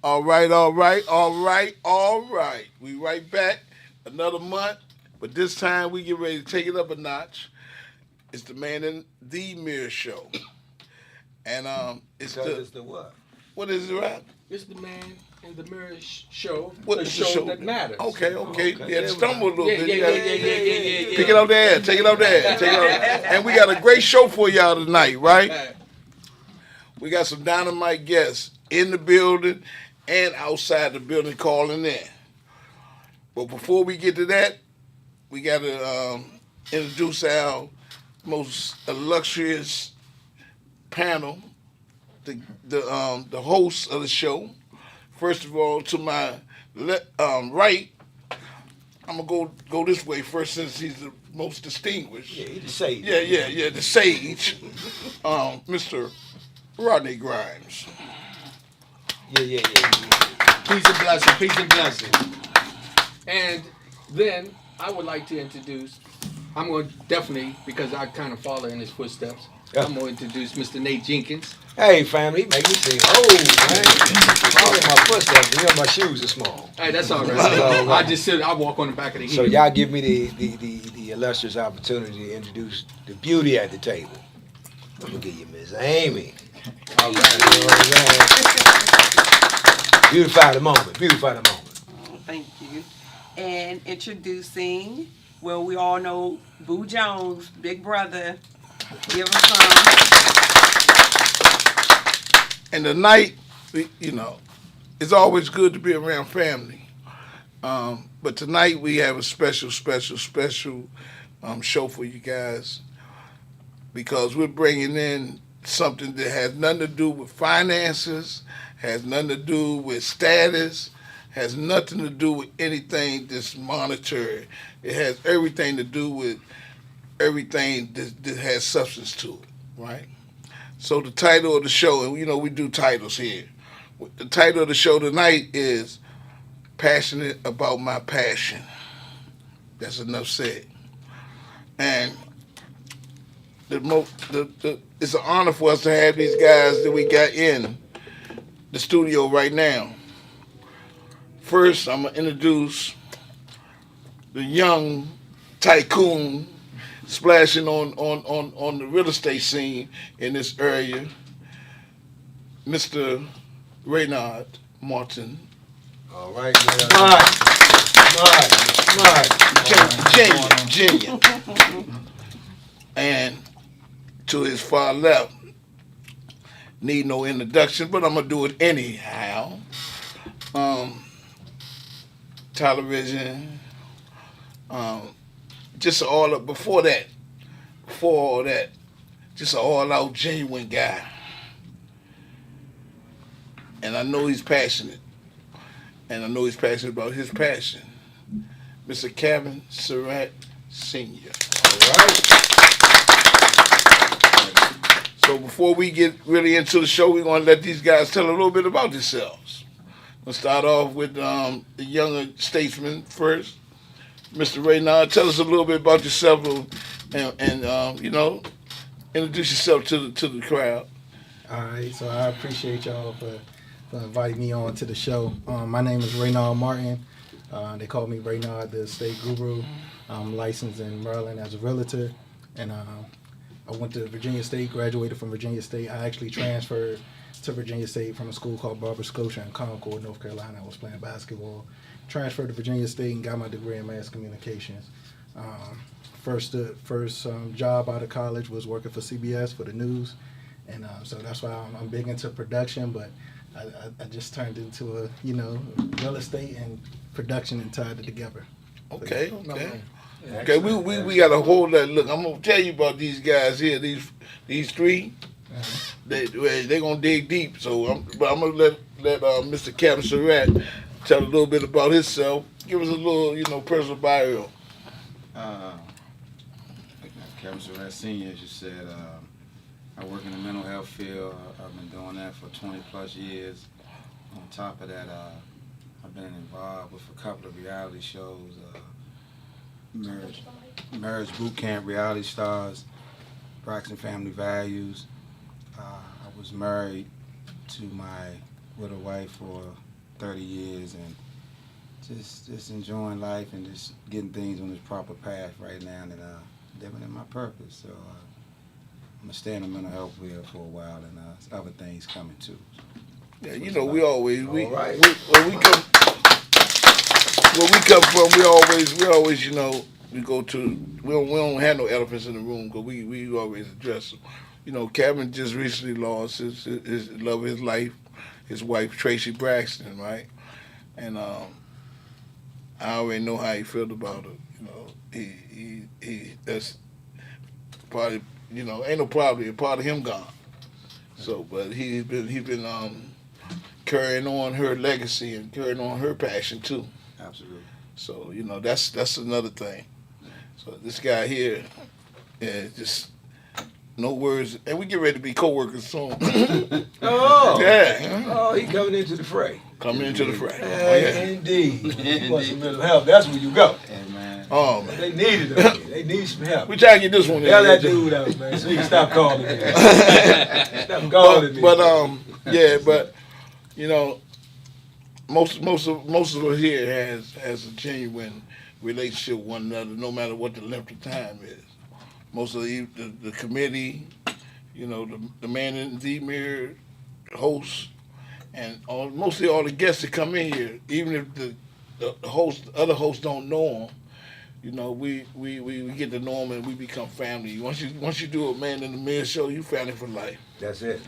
All right, all right, all right, all right. We right back another month, but this time we get ready to take it up a notch. It's the Man in the Mirror Show, and it's Because the it's the what? what is it, right? It's the Man in the Mirror show, What the is the show show? that matters. Okay, okay. Okay, You had to yeah, stumble a little Yeah, bit. yeah, You yeah, gotta yeah, yeah, yeah, yeah, pick it up there, take it up there, take it up. And we got a great show for y'all tonight, right? yeah. We got some dynamite guests in the building and outside the building calling in. But before we get to that, we got to introduce our most illustrious panel, the host of the show. First of all, to my right, I'm gonna go this way first since he's the most distinguished. Yeah, he just say. Yeah, the sage, Mr. Rodney Grimes. Yeah. Peace and blessing, peace and blessing. And then I would like to introduce, I'm going to definitely, because I kind of follow in his footsteps, I'm going to introduce Mr. Nate Jenkins. Hey, family, make me sing. Oh, man. All in my footsteps, you know my shoes are small. Hey, that's all right. That's all right. I just sit, I walk on the back of the So heel. y'all give me the illustrious opportunity to introduce the beauty at the table. I'm gonna give you Miss Amy. All You right. know what I'm saying? Beautify the moment. Beautify the moment. Oh, thank you. And introducing, well, we all know Boo Jones, big brother. Give us some. And tonight, it's always good to be around family. But tonight we have a special show for you guys because we're bringing in something that has nothing to do with finances, has nothing to do with status, has nothing to do with anything that's monetary. It has everything to do with everything that has substance to it, right? So the title of the show, and we do titles here. The title of the show tonight is Passionate About My Passion. That's enough said. And it's an honor for us to have these guys that we got in the studio right now. First, I'm going to introduce the young tycoon splashing on the real estate scene in this area, Mr. Reynard Martin. All right, man. Smart. Genius. And to his far left, need no introduction, but I'm going to do it anyhow. Television, just all up before all that, just an all-out genuine guy. And I know he's passionate. And I know he's passionate about his passion. Mr. Kevin Surratt Sr. All right. So before we get really into the show, we're going to let these guys tell a little bit about themselves. We'll start off with the younger statesman first. Mr. Reynard, tell us a little bit about yourself and introduce yourself to the crowd. All right, so I appreciate y'all for inviting me on to the show. My name is Reynard Martin. They call me Reynard, the state guru. I'm licensed in Maryland as a realtor, and I went to Virginia State, graduated from Virginia State. I actually transferred to Virginia State from a school called Barber Scotia in Concord, North Carolina. I was playing basketball. Transferred to Virginia State and got my degree in mass communications. First job out of college was working for CBS for the news, and so that's why I'm big into production. But I just turned into a real estate and production and tied it together. Okay. Yeah. Okay, we got to hold that. Look, I'm gonna tell you about these guys here. These three, they gonna dig deep. So I'm gonna let Mr. Kevin Surratt tell a little bit about himself. Give us a little personal bio. Kevin Surratt Senior, as you said, I work in the mental health field. I've been doing that for 20 plus years. On top of that, I've been involved with a couple of reality shows. Marriage Boot Camp, Reality Stars, Braxton Family Values. I was married to my widow wife for 30 years, and just enjoying life and just getting things on this proper path right now, and living in my purpose. So I'm gonna stay in the mental health field for a while, and other things coming too. Yeah, you know, we always All right. where we come from, we always you know we go to we don't have no elephants in the room because we always address them. You know, Kevin just recently lost his love of his life, his wife Tracy Braxton, right? And I already know how he felt about it. You know, he that's probably you know ain't no probably a part of him gone. So, but he's been carrying on her legacy and carrying on her passion too. Absolutely. So you know that's another thing. So this guy here, yeah, just no words, and we get ready to be co-workers soon. Oh. Yeah, Oh, he coming into the fray. coming into the fray. Oh, Yeah, yeah. indeed. You want some mental health, that's where you go. Hey man. Oh man, They need it up here. They need some help. we try to get this one. Tell that in. dude out, man, so he can stop calling me. Stop calling me. But yeah, but you know, most of us here has a genuine relationship with one another, no matter what the length of time is. Most of the committee, you know, the man in the mirror, hosts, and mostly all the guests that come in here, even if the other hosts don't know them, you know, we get to know them and we become family. Once you do a man in the mirror show, you family for life. That's it.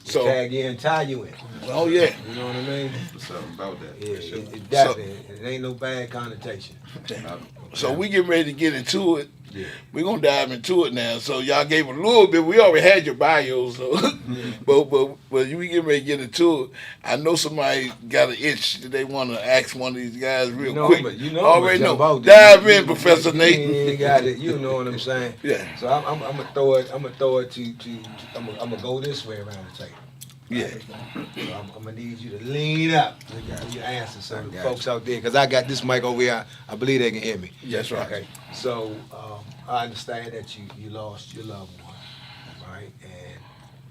So, Tag you in, tie you in. oh yeah. You know what I mean? What's up about that? Yeah, For sure. it definitely. It ain't no bad connotation. So we get ready to get into it. Yeah. We're gonna dive into it now. So y'all gave a little bit. We already had your bio, so but we get ready to get into it. I know somebody got an itch that they want to ask one of these guys real quick. Already know. Dive in, Professor Nate. You got it. You know what I'm saying? Yeah. So I'm gonna throw it. I'm gonna throw it to. I'm gonna go this way around the table. Yeah. So I'm gonna need you to lean up. You answer some of the folks out there, because I got this mic over here. I believe they can hear me. That's right. Okay. So I understand that you lost your loved one, right? And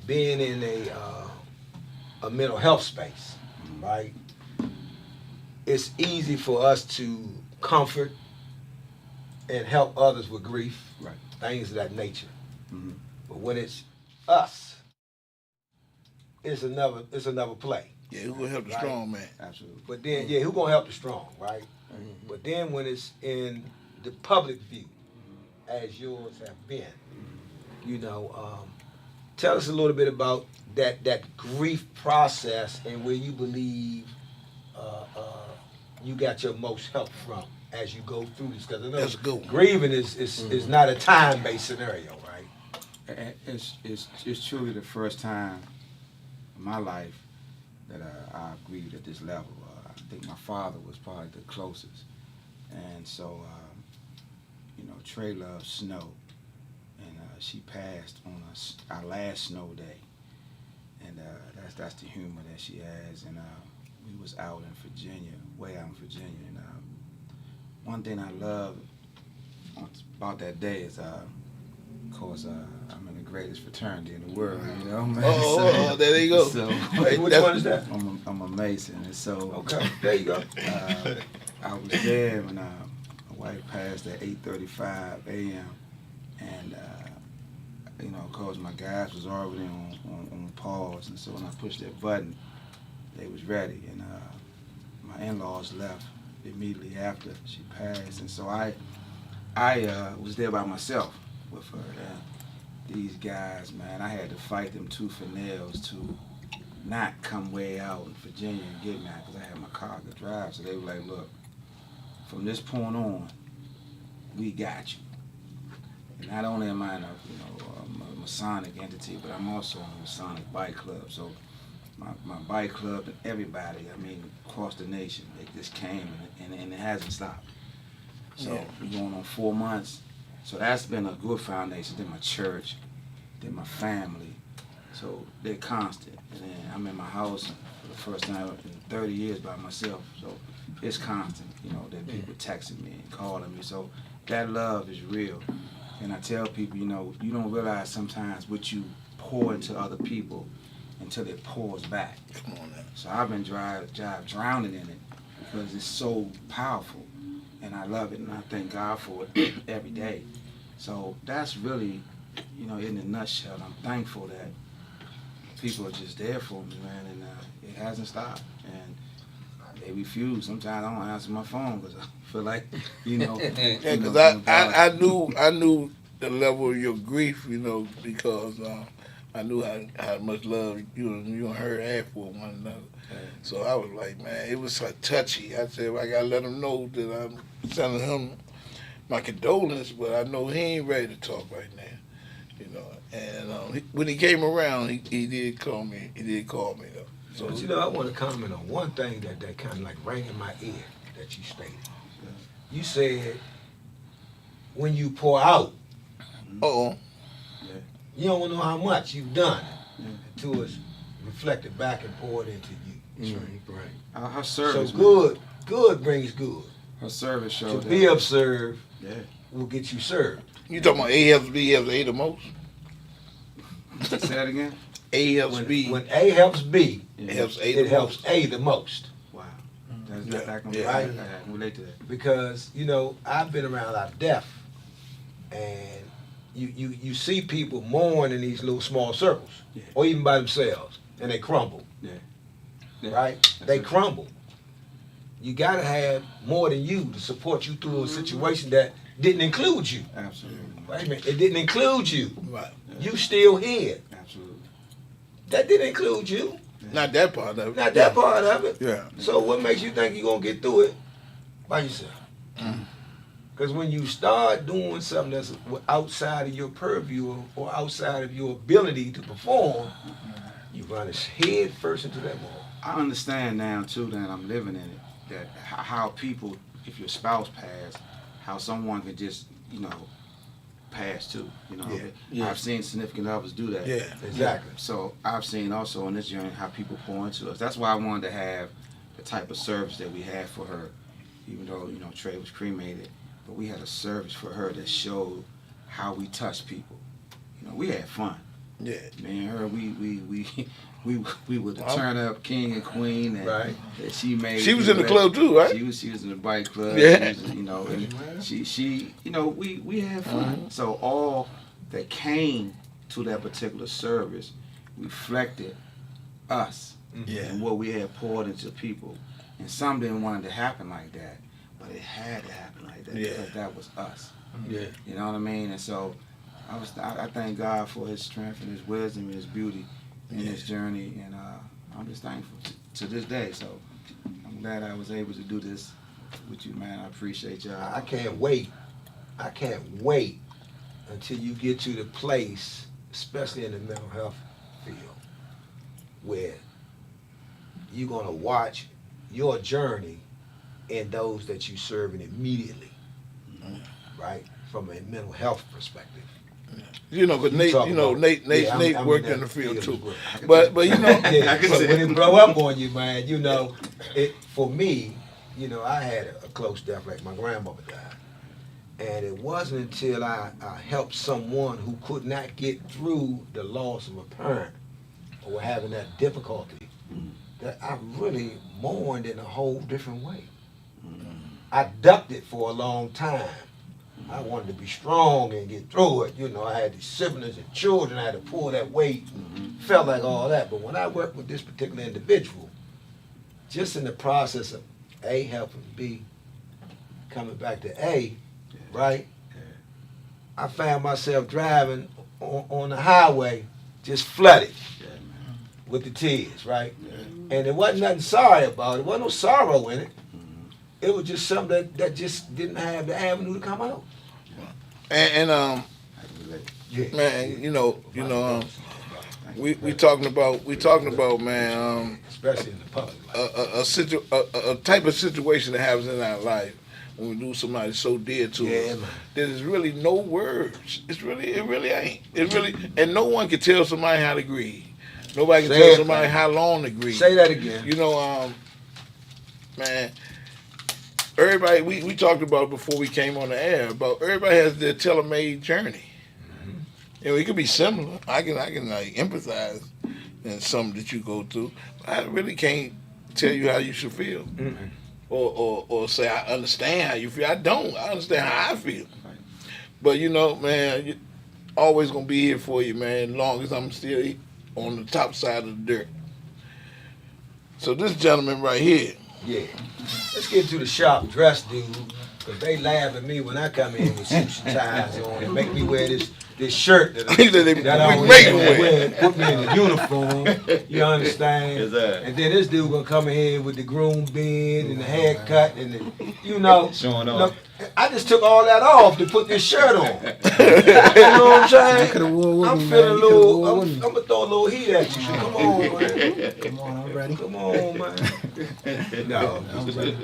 being in a mental health space, right? It's easy for us to comfort and help others with grief, Right. things of that nature. Mm-hmm. But when it's us, it's another play. Yeah, who gonna help the strong man? Absolutely. But then, who gonna help the strong, right? But then when it's in the public view, as yours have been, you know, tell us a little bit about that grief process and where you believe you got your most help from as you go through this. Because I know That's a good one. grieving is not a time-based scenario, right? It's truly the first time in my life that I grieved at this level. I think my father was probably the closest, and so you know, Trey loves snow, and she passed on our last snow day, and that's the humor that she has. And we was out in Virginia, way out in Virginia, and one thing I love about that day is, of course, I'm in the greatest fraternity in the world, you know. Man. Oh, there you go. So, Wait, which one is that? I'm a Mason, and so Okay, there you go. I was there when my wife passed at 8:35 a.m. and you know, of course, my guys was already on pause, and so when I pushed that button, they was ready, and my in-laws left immediately after she passed, and so I was there by myself with her. And these guys, man, I had to fight them tooth and nails to not come way out in Virginia and get me out, because I had my car to drive. So they were like, look, from this point on, we got you. And not only am I in a Masonic entity, but I'm also in a Masonic bike club. So my bike club and everybody, I mean, across the nation, they just came and it hasn't stopped. So we're going on 4 months. So that's been a good foundation. Then my church, then my family. So they're constant. And then I'm in my house for the first time in 30 years by myself. So it's constant, you know, that people texting me and calling me. So that love is real. And I tell people, you know, you don't realize sometimes what you pour into other people until it pours back. Come on now. So I've been drowning in it because it's so powerful, and I love it, and I thank God for it every day. So that's really, in a nutshell, I'm thankful that people are just there for me, man, and it hasn't stopped. And they refuse. Sometimes I don't answer my phone because I feel like, Yeah, because I knew the level of your grief, because I knew how much love you and her had for one another. So I was like, man, it was so touchy. I said, well, I gotta let him know that I'm sending him my condolence, but I know he ain't ready to talk right now. And when he came around, he did call me. He did call me though. But I want to comment on one thing that kind of like rang in my ear that you stated. You said when you pour out, you don't know how much you've done until it's reflected back and poured into you. Right. Her service. So good brings good. Her service showed To be observed will get you served. You talking about A helps B helps A the most? Say that again? A helps B. When A helps B, It helps A it the helps most. A the most. Wow. That's I can relate to that. Because I've been around a lot of deaf, and you see people mourn in these little small circles, or even by themselves, and they crumble. Right? They crumble. You gotta have more than you to support you through a situation that didn't include you. Absolutely. Wait a minute, it didn't include you. Right. You still here. Absolutely. That didn't include you. Not that part of it. Not that part of it. Yeah. So what makes you think you're gonna get through it by yourself? Because when you start doing something that's outside of your purview or outside of your ability to perform, you run head first into that wall. I understand now too that I'm living in it. That how people, if your spouse passed, how someone could just pass too. Yeah. I've seen significant others do that. Yeah. Exactly. So I've seen also on this journey how people pour into us. That's why I wanted to have the type of service that we had for her, even though Trey was cremated, but we had a service for her that showed how we touch people. We had fun. Yeah. Me and her, we were the turn up king and queen, and Right. that she made. She was in the club too, right? She was in the bike club. Yeah. She was, and she we had fun. So all that came to that particular service reflected us Yeah. and what we had poured into people. And some didn't want it to happen like that, but it had to happen like that because that was us. Yeah. You know what I mean? And so I thank God for His strength and His wisdom and His beauty in His journey, and I'm just thankful to this day. So I'm glad I was able to do this with you, man. I appreciate y'all. I can't wait. I can't wait until you get to the place, especially in the mental health field, where you're gonna watch your journey and those that you serving immediately, right? From a mental health perspective. Because Nate, Nate worked in the field too. Well. But Yeah, but when it blow up on you, man, it for me, I had a close death, like my grandmother died. And it wasn't until I helped someone who could not get through the loss of a parent or having that difficulty that I really mourned in a whole different way. I ducked it for a long time. I wanted to be strong and get through it. I had these siblings and children. I had to pull that weight. Felt like all that. But when I worked with this particular individual, just in the process of A helping B, coming back to A, right? I found myself driving on the highway, just flooded with the tears, right? And there wasn't nothing sorry about it. There wasn't no sorrow in it. It was just something that just didn't have the avenue to come out. and man, we talking about man, especially in the public life. a type of situation that happens in our life when we lose somebody so dear to us. Man. There's really no words. It really ain't. And no one can tell somebody how to grieve. Nobody can tell somebody how long to grieve. Say that again. Man, everybody, we talked about it before we came on the air, about everybody has their tailor-made journey. It could be similar. I can like empathize, and something that you go through. I really can't tell you how you should feel, or say I understand how you feel. I don't. I understand how I feel. But you know, man, you always gonna be here for you, man. As long as I'm still on the top side of the dirt. So this gentleman right here. Yeah. Let's get to the sharp dress dude, because they laugh at me when I come in with suits and ties on and make me wear this shirt that I always wear, put me in a uniform. You understand? Yes, sir. And then this dude gonna come in here with the groom beard and the haircut and the, you know. Showing off. Look, I just took all that off to put this shirt on. You know what I'm saying? I'm feeling a little. I'm gonna throw a little heat at you. So come on, man. Come on, I'm ready. Come on, man. No,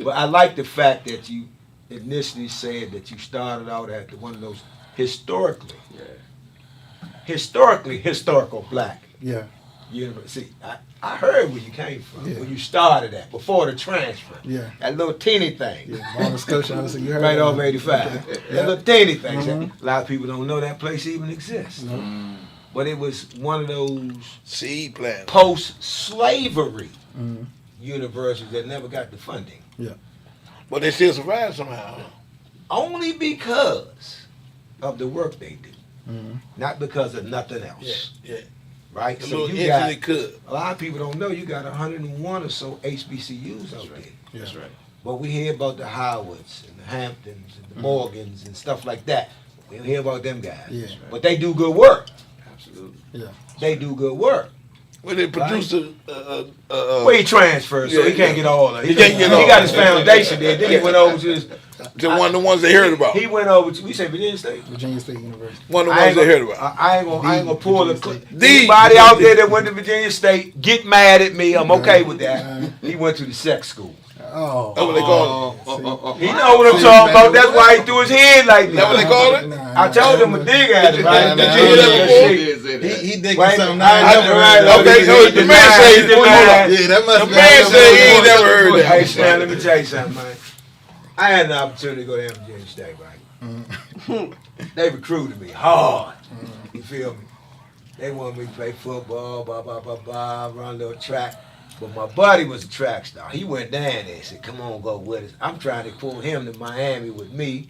but I like the fact that you initially said that you started out at one of those historically historical black Yeah. university. See, I heard where you came from, Yeah. where you started at, before the transfer. Yeah. That little teeny thing. Yeah. Nova Scotia, obviously, you heard Right of off it. 85. Okay. That little teeny thing. Mhm. A lot of people don't know that place even exists. No. But it was one of those Seed plant. post-slavery Mhm. universities that never got the funding. But they still survive somehow. Only because of the work they do. Mhm. Not because of nothing else. Yeah. Right? A So little you inch got, they could. a lot of people don't know, you got 101 or so HBCUs out there. That's right. But we hear about the Howards and the Hamptons and the Morgans and stuff like that. We don't hear about them guys. Yeah. But they do good work. Absolutely. They do good work. Well, they produced Well, he transferred, so he can't get all of it. He can't get all He got of his it. foundation there. Then he went over to his. the ones they heard about. He went over to, we say Virginia State? Virginia State University. One of the I ones ain't they heard gonna, about. I ain't gonna pull the Virginia clip. The- Anybody out there that went to Virginia State, get mad at me. I'm okay with that. He went to the sex school. Oh. That's what they call it. He know what I'm talking about. That's why he threw his head like That what they that. call it? Nah, I told him to dig at it, right? Nah, Did you nah, hear nah, that nah. shit? He digging Wait, something I I never never heard heard of. Okay, so the man say, He hold denied. up. Yeah, that must The be. man said he ain't never heard Hey, that. Stan, let me tell you something, man. I had an opportunity to go down to Virginia State, right? They recruited me hard. You feel me? They wanted me to play football, blah, blah, blah, blah, run a little track. But my buddy was a track star. He went down there and said, come on, go with us. I'm trying to pull him to Miami with me,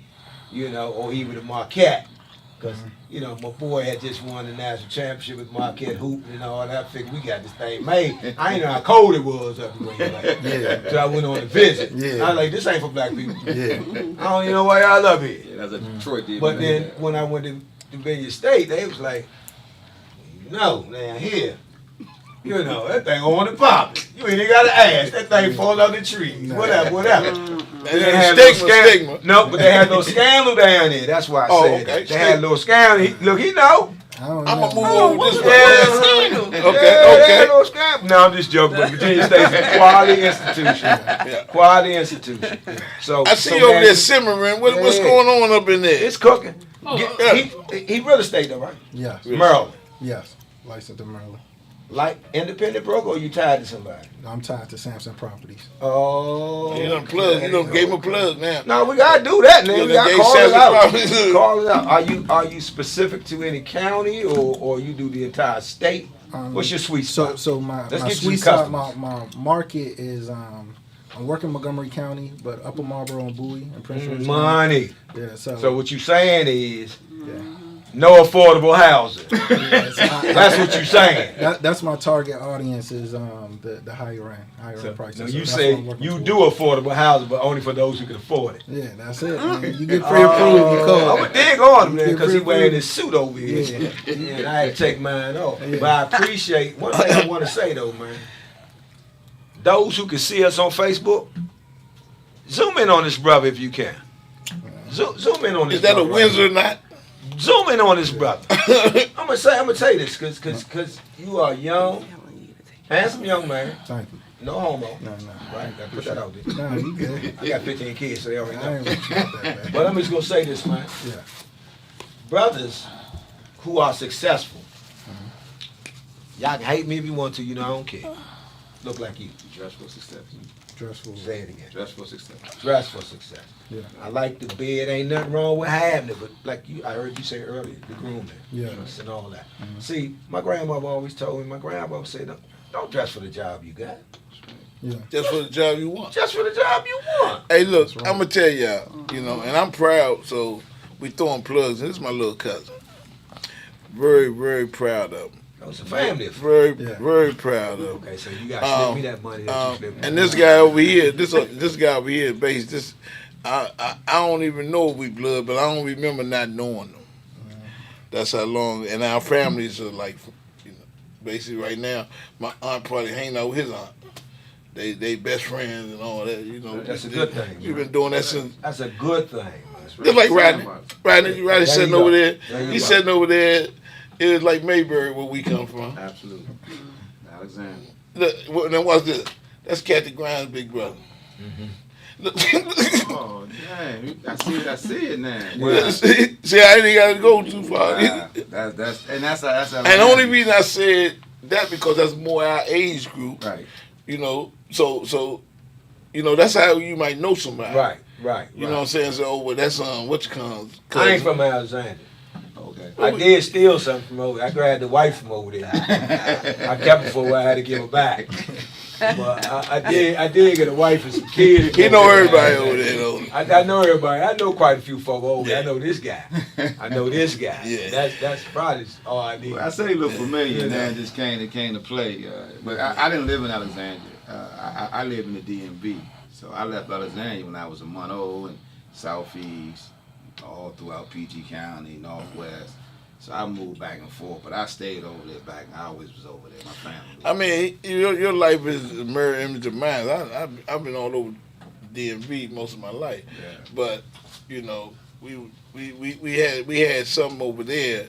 you know, or even to Marquette. Because, you know, my boy had just won the national championship with Marquette hooping and all that. I figured we got this thing made. I ain't know how cold it was up there. Like, Yeah. so I went on a visit. Yeah. I was like, this ain't for black people. Yeah. I don't even know why y'all up here. Yeah, that's a Detroit deal. But then when I went to Virginia State, they was like, no, now here, you know, that thing on and popping. You ain't even got to ask. That thing fall out the trees. Whatever, whatever. They had no Stigma. No, but they had no scandal down there. That's why I Oh, said okay. that. They had a little scandal. Look, he know. I don't I'm know. gonna move over this way. Yeah. Okay, Yeah, they had okay. no scandal. No, I'm just joking. But Virginia State's a quality institution. Yeah. Quality institution. So I see so you over man, there simmering. What's Yeah. going on up in there? It's cooking. yeah. He real estate though, right? Yes. Maryland. Yes. Licensed in Maryland. Like independent broker, or you tied to somebody? I'm tied to Samson Properties. Oh, You done plug. You done gave him a plug now. No, we gotta do that, man. You We done gotta gave call it Samson out. Properties. Call it out. Are you specific to any county, or you do the entire state? What's your sweet spot? So my Let's my get you sweet some spot, my customers. market is I'm working Montgomery County, but Upper Marlboro and Bowie and Prince George County. Money. Yeah. So what you saying is yeah. no affordable housing. Yeah, so That's what you saying. That's my target audience is the higher end prices. No, So you that's say what I'm working you towards. do affordable housing, but only for those who can afford it. Yeah, that's it. Man. You get pre-approved, you call. I'm gonna dig on him, man, You because he get wearing pre-approved. his suit over here. Yeah. And I had to take mine off. Yeah. But I appreciate, one thing I want to say though, man. Those who can see us on Facebook, zoom in on this brother if you can. Zoom in on this Is that a brother right Windsor here. or not? Zoom in on this brother. I'm gonna tell you this, cause you are young, handsome young man, Thank you. no homo. No. Right, gotta put that out there. No, you good. I got 15 kids, so they already I know. ain't with you with that, man. But I'm just gonna say this, man. Yeah. Brothers who are successful, y'all can hate me if you want to, you know, I don't care. Look like you. Dress for success. Stressful. Say it again. Dress for success. Dress for success. Yeah. I like the bed, ain't nothing wrong with having it, but like you, I heard you say earlier, the grooming, Yeah. and all that. See, my grandmother always told me, my grandmother said, Don't dress for the job you got. Just for the job you want. Just for the job you want. Hey, look, That's right. I'm gonna tell y'all, and I'm proud. So we throwing plugs. This is my little cousin. Very, very proud of him. It's a family affair. Very proud of him. Okay, so you got to slip me that money that you slipped me. And this guy over here, this guy over here, base. This I don't even know if we blood, but I don't remember not knowing them. That's how long. And our families are like, basically right now, my aunt probably hanging out with his aunt. They best friends and all that. That's a good thing. You've been doing that since. That's a good thing. Just like Rodney. Rodney sitting over there. He's sitting over there. It was like Mayberry where we come from. Absolutely. Alexander. Look, now watch this. That's Kathy Grimes' big brother. Look. Oh, dang. I see it now. See, I ain't got to go too far. Wow. That's And the only reason I said that because that's more our age group. Right. So that's how you might know somebody. Right. You know what I'm saying? So, well, that's what you call. I ain't from Alexander. Okay. I did steal something from over there. I grabbed the wife from over there. I kept her for a while. I had to give her back. But I did get a wife and some kids. He know everybody over there, though. I know everybody. I know quite a few folk over there. I know this guy. Yeah. That's probably all I need. Well, I said he looked familiar, and then just came to play. But I didn't live in Alexandria. I lived in the DMV. So I left Alexandria when I was a month old, and Southeast, all throughout PG County, Northwest. So I moved back and forth, but I stayed over there back. I always was over there. My family. I mean, your life is a mirror image of mine. I've been all over DMV most of my life, but we had something over there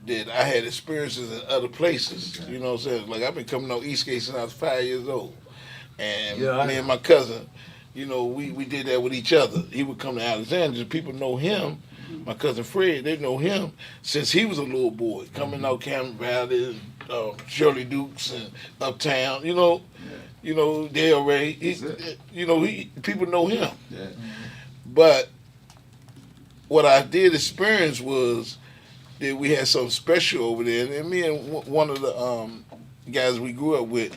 that I had experiences in other places. You know what I'm saying? Like I've been coming on Eastgate since I was 5 years old, and me and my cousin, we did that with each other. He would come to Alexandria. People know him. My cousin Fred, they know him since he was a little boy, coming out Cameron Valley, Shirley Dukes, and Uptown. Dale Ray. People know him. Yeah. But what I did experience was that we had something special over there, and me and one of the guys we grew up with,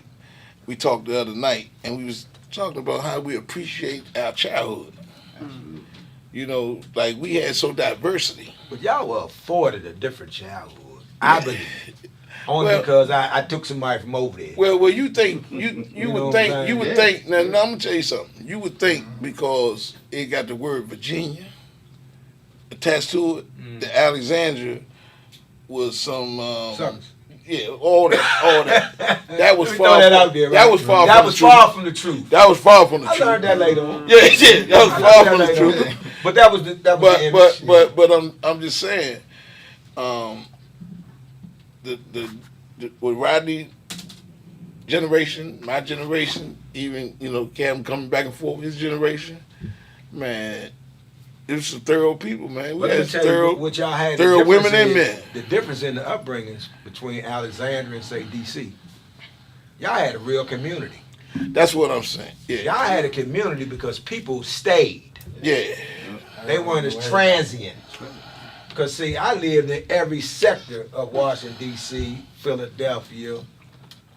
we talked the other night, and we was talking about how we appreciate our childhood. Absolutely. Like we had some diversity. But y'all were afforded a different childhood. I believe. Only because I took somebody from over there. Well, you think you would think. Now, I'm gonna tell you something. You would think because it got the word Virginia attached to it, that Alexandria was some. All that. That was far. That was far from the truth. That was far from the truth. I learned that later on. Yeah, that was far from the truth. But that was the image. But I'm just saying, with Rodney generation, my generation, even Cam coming back and forth with his generation, man, it was some thorough people, man. We had what y'all had thorough women and men. The difference in the upbringings between Alexandria and say DC, y'all had a real community. That's what I'm saying. Yeah, y'all had a community because people stayed. Yeah. They weren't as transient. Because, see, I lived in every sector of Washington, D.C., Philadelphia,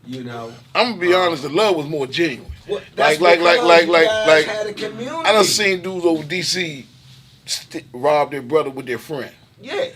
I'm going to be honest, the love was more genuine. Well, like, had a community. I done seen dudes over D.C. Rob their brother with their friend. Yeah.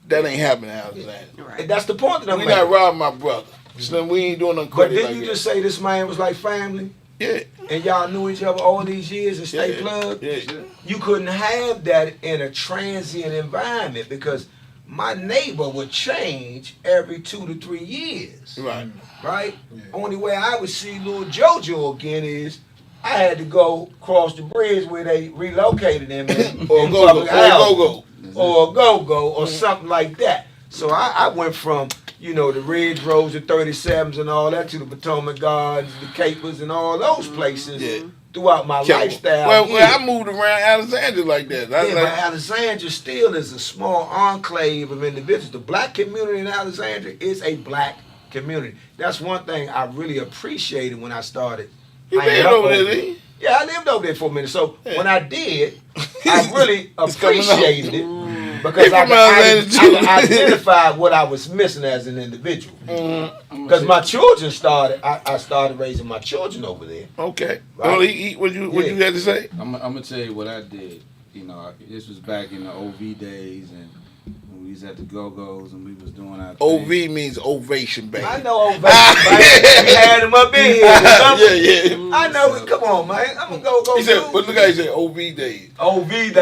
That ain't happening in Alexandria. Right. And that's the point that I'm making. We not robbing my brother. So we ain't doing nothing crazy. But didn't you just say this man was like family? Yeah. And y'all knew each other all these years and stay plugged? Yeah. You couldn't have that in a transient environment because my neighbor would change every 2 to 3 years. Right? Yeah. Only way I would see little JoJo again is I had to go cross the bridge where they relocated him or go-go. Or a go-go or something like that. So I went from, the Ridge Roads, the 37s and all that to the Potomac Gardens, the Capers and all those places throughout my lifestyle. Well, I moved around Alexandria like that. But Alexandria still is a small enclave of individuals. The black community in Alexandria is a black community. That's one thing I really appreciated when I started. You lived over there, Yeah, I lived over there for a minute. So when I did, I really appreciated it because I Alexander, identified what I was missing as an individual. Because my children started, I started raising my children over there. Okay. Right. Well, what you had to say? I'm gonna tell you what I did. You know, this was back in the OV days, and when we was at the Go-Go's and we was doing our OV thing. means ovation, baby. I know Ovation, man. We had him up in here. Yeah. I know. Come on, man. I'm gonna go. He said, but look how he said OV days. OV days.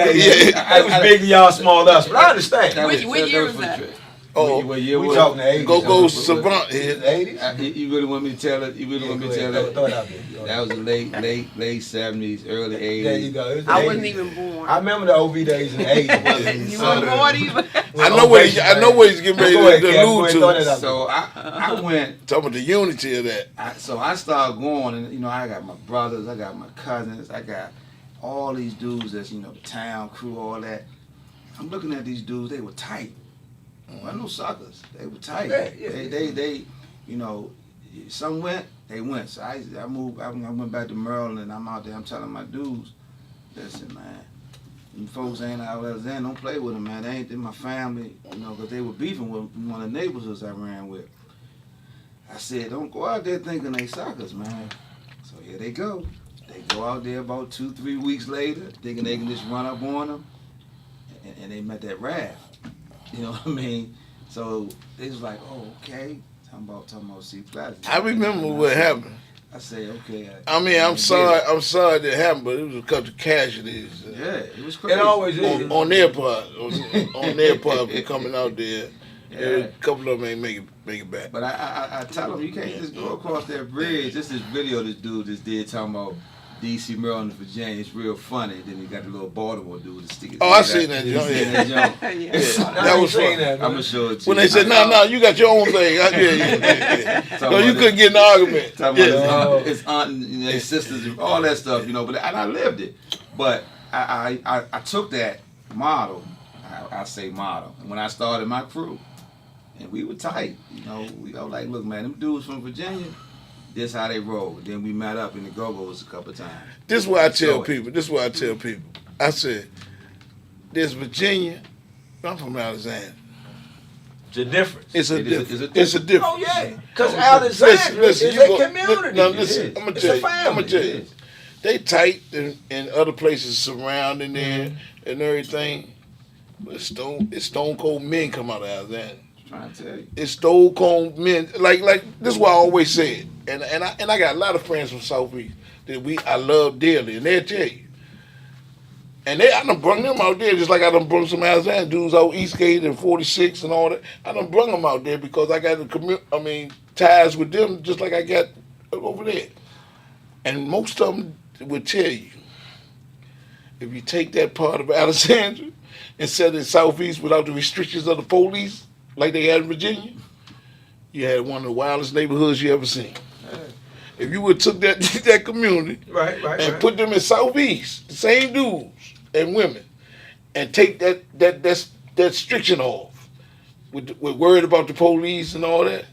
Yeah. That was big to y'all, small to us. But I understand. What year was for the that? trip. Oh, What year We was talking the 80s. Go savant here. 80s? You really want me to tell it? You really want me to tell it? Throw it out there. That was the late 70s, early 80s. There you go. It was the I 80s. wasn't even born. I remember the OV days in the 80s. You weren't born either. I know what he's getting ready Go ahead, to Kev. allude Go ahead, to. throw that out So I went. Talking about the unity of that. So I started going, and you know, I got my brothers, I got my cousins, I got all these dudes that's, you know, the town crew, all that. I'm looking at these dudes, they were tight. Well, no suckers. They were tight. Yeah. They, you know, some went, they went. So I moved, I went back to Maryland, and I'm out there, I'm telling my dudes, listen, man, them folks ain't out there, don't play with them, man. They ain't in my family, you know, because they were beefing with one of the neighborhoods I ran with. I said, don't go out there thinking they suckers, man. So here they go. They go out there about 2-3 weeks later, thinking they can just run up on them, and they met that raft. You know what I mean? So they was like, oh, okay. Talking about C Plaza. I remember what happened. I say, okay. I mean, I'm sorry that happened, but it was a couple of casualties. Yeah, it was crazy. It always is. On their part, on their part for coming out there. Yeah. A couple of them ain't make it back. But I tell them, you can't just go across that bridge. Just this video this dude just did talking about D.C., Maryland, Virginia. It's real funny. Then you got the little Baltimore dude that stick his Oh, I head seen out. that You joint, seen yeah. that joint? Yeah. That was fun. I'm gonna show it to When you. they said, no, you got your own thing. Yeah. Talking No, you about couldn't get in an argument. Talking Yeah. about his aunt and, you know, his sisters and all that stuff, you know. But and I lived it. But I took that model. I say model. And when I started my crew, and we were tight, you know. We go like, look, man, them dudes from Virginia, this how they roll. Then we met up in the Go-Go's a couple times. This is what I tell So- people. I said, there's Virginia. I'm from Alexandria. It's a difference. It's a It is- difference. it's a It's a difference. Oh, yeah. Because Alexandria is you a go- community. Now listen, I'm gonna It's tell a you. I'm family. gonna tell you. They tight and other places surrounding there and everything. But it's stone cold men come out of Alexandria. Trying to tell you. It's stone cold men. Like this is what I always said. And I got a lot of friends from Southeast that I love dearly, and they'll tell you. And I done brung them out there just like I done brung some Alexandria dudes out Eastgate and 46 and all that. I done brung them out there because I got ties with them just like I got over there. And most of them would tell you, if you take that part of Alexandria and set it Southeast without the restrictions of the police, like they had in Virginia, you had one of the wildest neighborhoods you ever seen. If you would took that community Right. and put them in Southeast, the same dudes and women, and take that restriction off, with worried about the police and all that,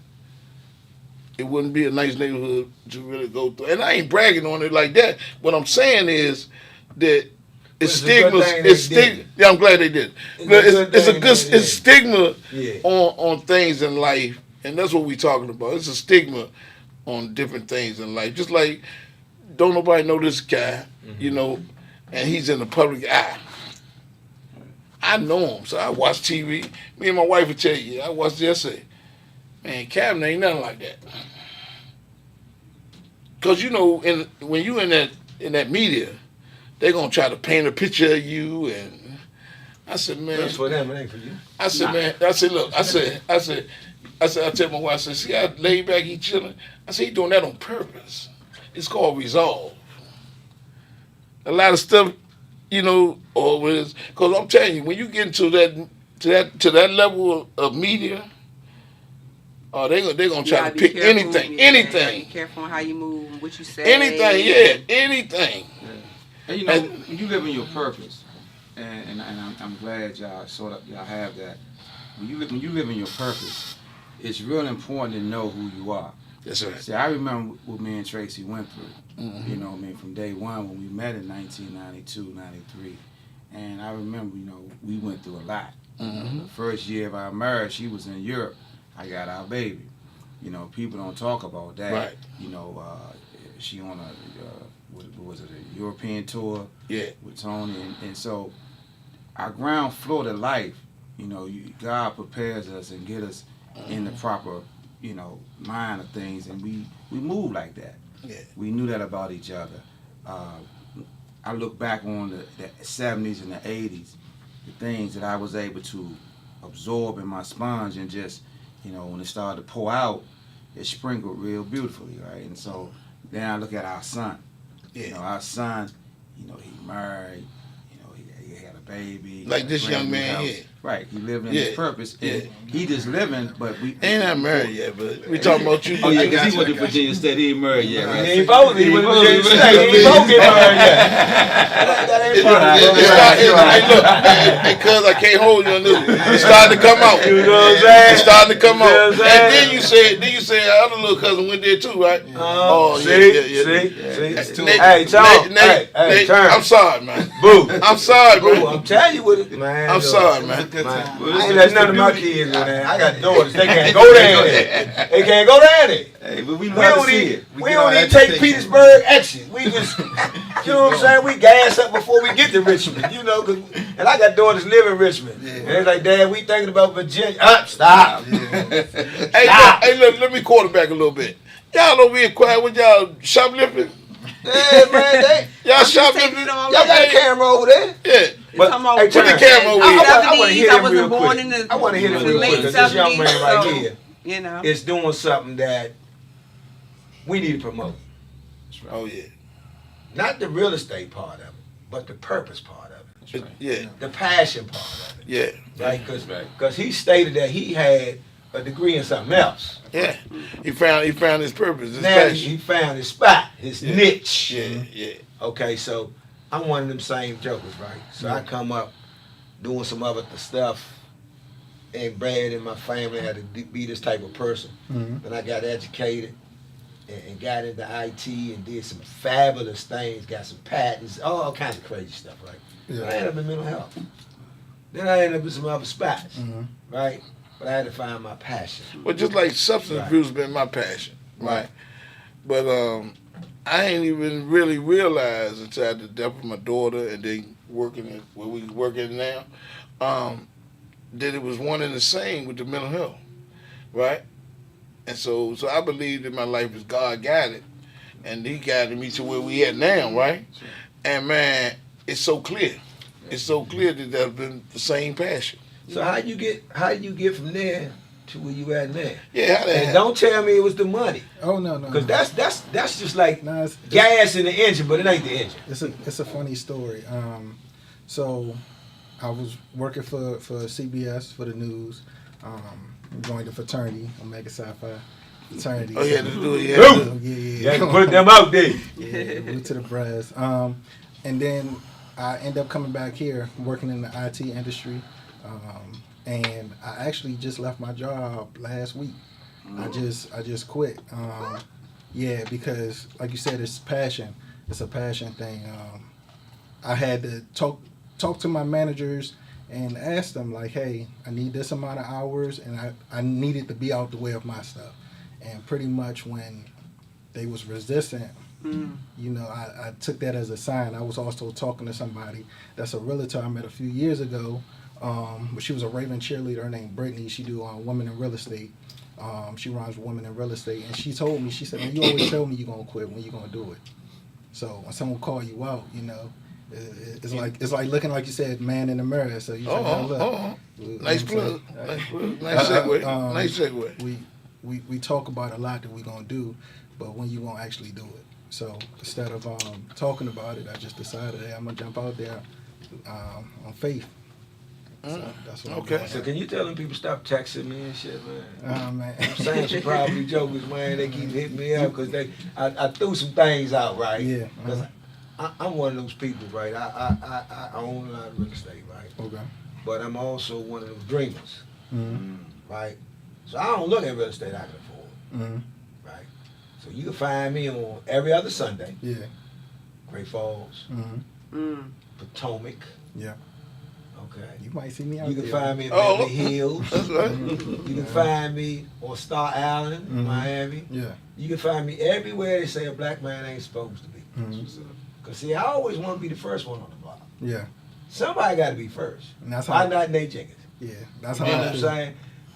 it wouldn't be a nice neighborhood to really go through. And I ain't bragging on it like that. What I'm saying is that it's It's a good stigma. thing they It's stigma. did. Yeah, I'm glad they did. It's But a good it's a thing good. they did. It's stigma Yeah. on things in life, and that's what we're talking about. It's a stigma on different things in life. Just like don't nobody know this guy, you know, and he's in the public eye. I know him, so I watch TV. Me and my wife would tell you, I watched yesterday. Man, Cabin ain't nothing like that. Cause you know, when you in that media, they gonna try to paint a picture of you, and I said, man, That's for them, it ain't for you. I said, man, look, I tell my wife, I said, see how laid back he chilling? I said, he doing that on purpose. It's called resolve. A lot of stuff, you know, because I'm telling you, when you get into that level of media, they gonna try to pick anything, Be careful on how you move and what you say. anything. And you know, when you live in your purpose, and I'm glad y'all have that. When you live in your purpose, it's real important to know who you are. That's right. See, I remember what me and Tracy went through. You know, from day one when we met in 1992, 93, and I remember, we went through a lot. The first year of our marriage, she was in Europe. I got our baby. You know, people don't talk about that. Right. You know, she on a what was it, a European tour? Yeah. With Tony, and so our ground floor to life. You know, God prepares us and get us in the proper, you know, mind of things, and we move like that. Yeah. We knew that about each other. I look back on the 70s and the 80s, the things that I was able to absorb in my sponge, and just, you know, when it started to pour out, it sprinkled real beautifully, right? And so then I look at our son. Yeah. You know, our son, you know, he married, you know, he had a baby. Like this young brand new man house. here. Right, he living Yeah. his purpose, and Yeah. he just living, but we Ain't not married yet, but we talking about you. Oh, yeah, you because got he went to Virginia State. He ain't married yet, He right? ain't both. He went to Virginia State. He ain't both get married yet. That ain't Hey, look, hey, cuz I can't hold you on this. It's starting to come out. You know what I'm saying? It's starting to come You know out. what I'm And saying? then you said our other little cousin went there too, right? See? Nate, Hey, Tom. Nate, Hey, turn. I'm sorry, man. Boo. I'm sorry, Boo, man. I'm telling you what it, man. I'm look, sorry, man. I ain't let none of my kids in there. I got daughters. They can't go down there. They can't go down there. Hey, but we We know how to don't see even, it. we don't even take Petersburg exit. We just, you know what I'm saying? We gas up before we get to Richmond, you know. And I got daughters live in Richmond. And they're like, Dad, we thinking about Virginia. Stop. Hey, look, let me quarterback a little bit. Y'all over here quiet with y'all shoplifting. Hey, man, Y'all I'm just shoplifting. taking it all y'all got a in. camera over there. Yeah. But, Come on, hey, put the turn. camera over here. I want to 70s, hit I him real wasn't born quick. in the, I want to hit him the real late quick because this young 70s, man right so, here you know. is doing something that we need to promote. Oh yeah. Not the real estate part of it, but the purpose part of it. Yeah. The passion part of it. Yeah. Right? Because he stated that he had a degree in something else. Yeah. He found his purpose. His Now passion. he found his spot, his niche. Yeah. Yeah. Okay, so I'm one of them same jokers, right? So I come up doing some other stuff, and Brad and my family had to be this type of person. Mhm. And I got educated and got into IT and did some fabulous things, got some patents, all kinds of crazy stuff, right? Yeah. I ended up in mental health. Then I ended up in some other spots, Mhm. right? But I had to find my passion. Well, just like substance Right. abuse been my passion, right? Right. But I ain't even really realized until after the death of my daughter and then working at where we working now, that it was one and the same with the mental health, right? And so I believe that my life is God guided, and He guided me to where we at now, right? And man, it's so clear. It's so clear that that's been the same passion. So how you get from there to where you at now? Yeah, how that And happen? don't tell me it was the money, Oh no. because that's just like No, gas in the engine, but it ain't the engine. it's a funny story. So I was working for CBS for the news. Joined a fraternity, Omega Psi Phi fraternity. Oh, you had to do it. You Woo! had to do it. Yeah. You had to put them out there. Yeah, moved to the brass. And then I end up coming back here, working in the IT industry. And I actually just left my job last week. I just quit. Yeah, because like you said, it's passion. It's a passion thing. I had to talk to my managers and ask them like, hey, I need this amount of hours, and I needed to be out the way of my stuff. And pretty much when they was resistant, you know, I took that as a sign. I was also talking to somebody that's a realtor I met a few years ago. But she was a Raven cheerleader named Brittany. She do Women in Real Estate. She runs Women in Real Estate, and she told me, she said, "Man, you always tell me you're gonna quit. When you gonna do it?" So when someone call you out, you know, it's like looking, like you said, man in the mirror. So you look. Nice plug. Nice plug. Nice segue. Nice segue. We talk about a lot that we gonna do, but when you gonna actually do it? So instead of talking about it, I just decided, hey, I'm gonna jump out there on faith. So that's what I'm doing. So can you tell them people stop texting me and shit, man? Man. I'm saying some probably jokers, man. They keep hitting me up because I threw some things out, right? Yeah. 'Cause I'm one of those people, right? I own a lot of real estate, right? Okay. But I'm also one of those dreamers, Mm-hmm. right? So I don't look at real estate I can afford, Mm-hmm. right? So you can find me on every other Sunday, Yeah. Great Falls, Mm-hmm. Potomac, Yeah. Okay. You might see me out You there. can find me in Oh. Beverly Hills. That's right. You can find me on Star Island, Miami. Yeah. You can find me everywhere they say a black man ain't supposed to be. Cause see, I always want to be the first one on the block. Yeah. Somebody got to be first. And that's Why how. not Nate Jenkins? Yeah. That's how. You know I what I'm feel. saying?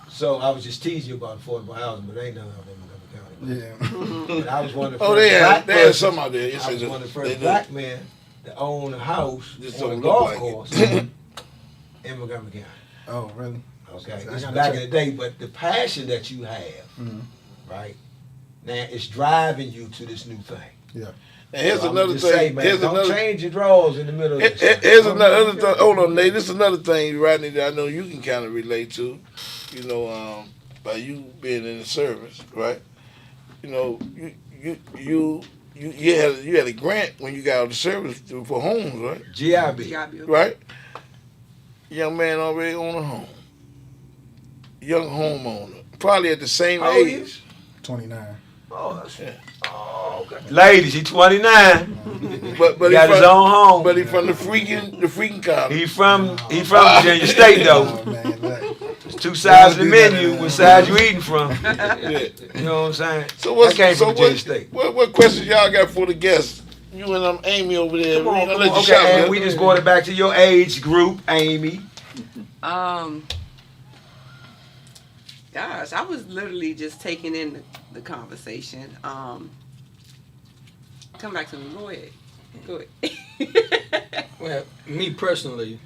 So I was just teasing you about affordable housing, but ain't none of them in Montgomery County. Yeah. But I was one of the Oh, first black they had persons- some out there. I It's was just- one of the they first do. black men to own a house Just on a don't golf look like it. course in Montgomery County. Oh, really? Okay, I it's gotta back check. in the day, but the passion that you have, right, now it's driving you to this new thing. Yeah. And here's So I'ma another just thing. say, man, Here's don't another. change your drawers in the middle of this. Here's another thing. Hold on, Nate. This is another thing, Rodney, that I know you can kind of relate to. You know, by you being in the service, right? You know, you had a grant when you got out of the service for homes, right? GIB. Right. Young man already own a home. Young homeowner, probably at the same How old he age. 29. Oh, that's Yeah. Oh, okay. Ladies, he 29. But He got his own home. But he from the freaking college. He from Virginia State though. Oh man, look. There's two sides of the menu. What side you eating from? Yeah. You know what I'm saying? So what's That came so from Virginia what, State. what questions y'all got for the guests? You and Amy over there. Come on, We gonna come let on. you Okay, shout, and man. we just brought it back to your age group, Amy. Gosh, I was literally just taking in the conversation. Come back to me. Go ahead. Go ahead. Well, me personally,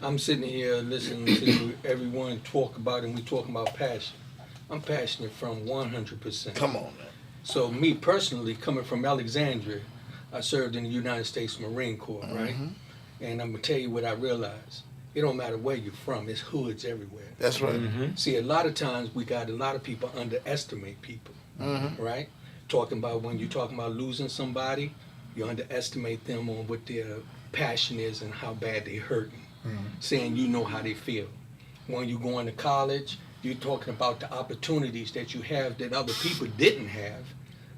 I'm sitting here listening to everyone talk about, and we talking about passion. I'm passionate from 100%. Come on, man. So me personally, coming from Alexandria, I served in the United States Marine Corps, right? And I'm gonna tell you what I realized. It don't matter where you're from, it's hoods everywhere. That's right. See, a lot of times we got a lot of people underestimate people, right? Talking about when you're talking about losing somebody, you underestimate them on what their passion is and how bad they hurting. Saying you know how they feel. When you go into college, you're talking about the opportunities that you have that other people didn't have,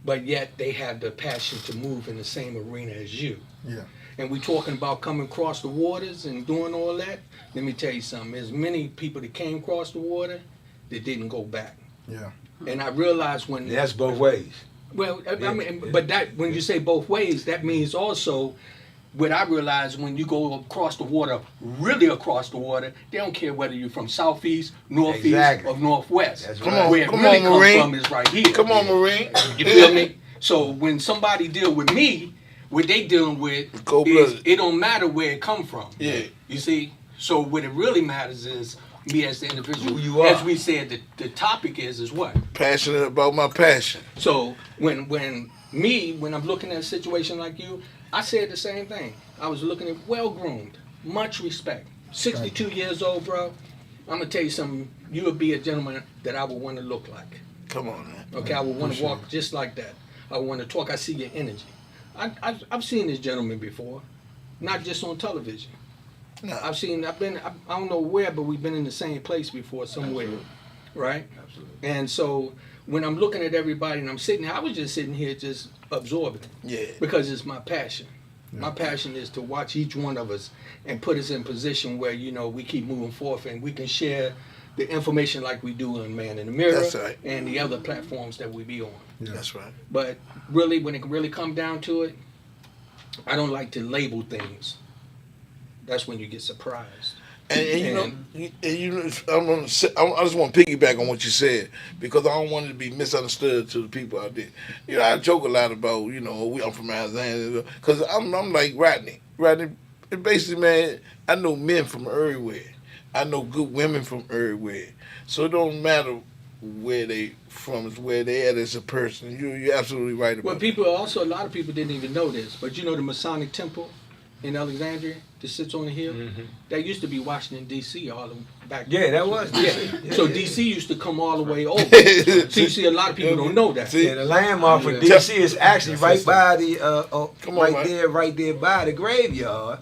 but yet they have the passion to move in the same arena as you. Yeah. And we talking about coming across the waters and doing all that. Let me tell you something. There's many people that came across the water that didn't go back. Yeah. And I realized when That's both ways. well, I mean, but that when you say both ways, that means also what I realized when you go across the water, really across the water, they don't care whether you're from southeast, northeast, Exactly. or northwest. That's Come right. on, Where it come really on, comes Marine. from is right here. Come on, Marine. You feel me? So when somebody deal with me, what they dealing with is Cold-blooded. it don't matter where it come from. Yeah. You see? So what it really matters is me as the individual. Who you are. As we said, the topic is what? Passionate about my passion. So when I'm looking at a situation like you, I said the same thing. I was looking at well-groomed, much respect. 62 years old, bro. I'm gonna tell you something. You would be a gentleman that I would want to look like. Come on, man. Okay, I would want to walk just like that. I want to talk. I see your energy. I've seen this gentleman before, not just on television. No. I don't know where, but we've been in the same place before somewhere, right? Absolutely. And so when I'm looking at everybody and I'm sitting here, I was just sitting here just absorbing Yeah. because it's my passion. My passion is to watch each one of us and put us in position where, you know, we keep moving forth and we can share the information like we do in Man in the Mirror That's right. and the other platforms that we be on. That's right. But really, when it really come down to it, I don't like to label things. That's when you get surprised. And you know, I just want to piggyback on what you said because I don't want it to be misunderstood to the people out there. You know, I joke a lot about, you know, I'm from Alexandria because I'm like Rodney. Rodney, basically, man, I know men from everywhere. I know good women from everywhere. So it don't matter where they from, it's where they at as a person. You're absolutely right about Well, that. people also, a lot of people didn't even know this, but you know the Masonic Temple in Alexandria that sits on the hill? That used to be Washington, D.C. all the back. Yeah, that was Yeah. DC. So D.C. used to come all the way over. So you see, a lot of people don't know that. See? Yeah, the landmark for Yeah. DC is actually right by the Come on, man. right there by the graveyard.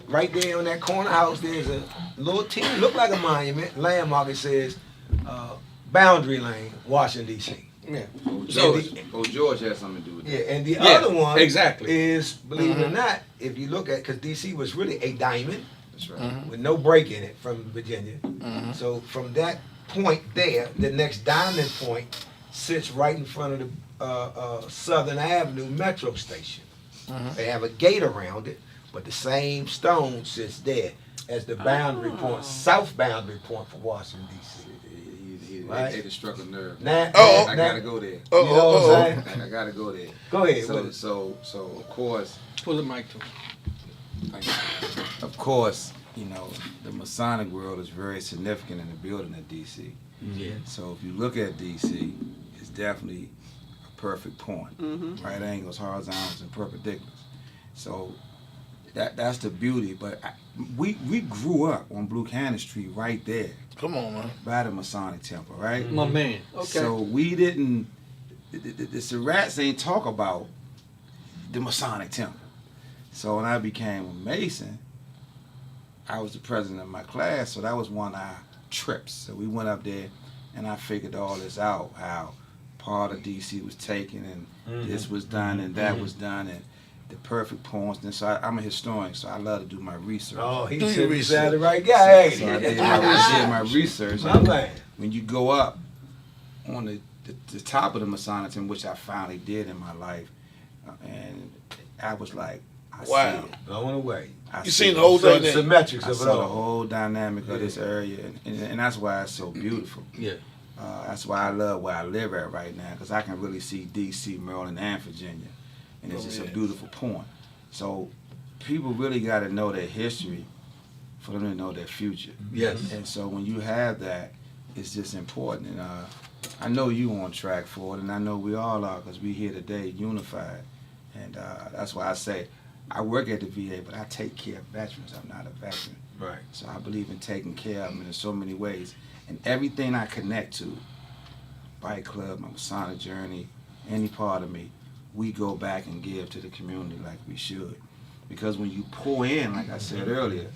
Right there on that corner house, there's a little teeny, look like a monument. Landmark, it says Boundary Lane, Washington D.C. Yeah. So Oh, George has something to do with that. yeah, and the Yeah, other one exactly. is, believe it or not, if you look at, because D.C. was really a diamond, That's right. with no break in it from Virginia. So from that point there, the next diamond point sits right in front of the Southern Avenue Metro Station. They have a gate around it, but the same stone sits there as the boundary point, south boundary point for Washington, D.C. Right. They just struck a nerve. Now, I gotta go there. You know what I'm saying? I gotta go there. Go ahead. So of course, Pull the mic to him. of course, you know, the Masonic world is very significant in the building of DC. Yeah. So if you look at DC, it's definitely a perfect point. Right angles, horizontals, and perpendiculars. So that's the beauty. But we grew up on Blue Cannon Street right there. Come on, man. By the Masonic Temple, right? My man. Okay. So we didn't, the Surratts ain't talk about the Masonic Temple. So when I became a Mason, I was the president of my class, so that was one of our trips. So we went up there and I figured all this out, how part of DC was taken and this was done and that was done and the perfect points. And so I'm a historian, so I love to do my research. Oh, he Do your said you research. sound the right guy, ain't So I he? did my research. My man. When you go up on the top of the Masonic Temple, which I finally did in my life, and I was like, I Wow. see it. Blown away. I You see seen the it. whole So thing the there? symmetrics I of it saw the all. whole dynamic of this area, and that's why it's so beautiful. Yeah. That's why I love where I live at right now, because I can really see D.C., Maryland, and Virginia, and it's just a beautiful point. So people really got to know their history for them to know their future. Yes. And so when you have that, it's just important. And I know you on track for it, and I know we all are, because we here today unified. And that's why I say I work at the VA, but I take care of veterans. I'm not a veteran. Right. So I believe in taking care of them in so many ways. And everything I connect to, Bike Club, my Masonic journey, any part of me, we go back and give to the community like we should. Because when you pour in, like I said earlier,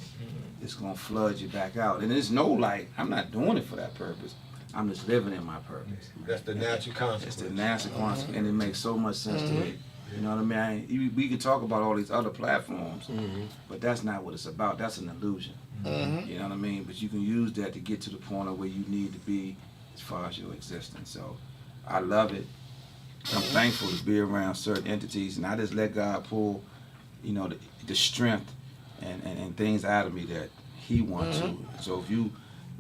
it's going to flood you back out. And there's no like, I'm not doing it for that purpose. I'm just living in my purpose. That's the natural consequence. It's the natural consequence, and it makes so much sense to me. You know what I mean? We can talk about all these other platforms, but that's not what it's about. That's an illusion. You know what I mean? But you can use that to get to the point of where you need to be as far as your existence. So I love it. I'm thankful to be around certain entities, and I just let God pull, you know, the strength and things out of me that He wants to. So if you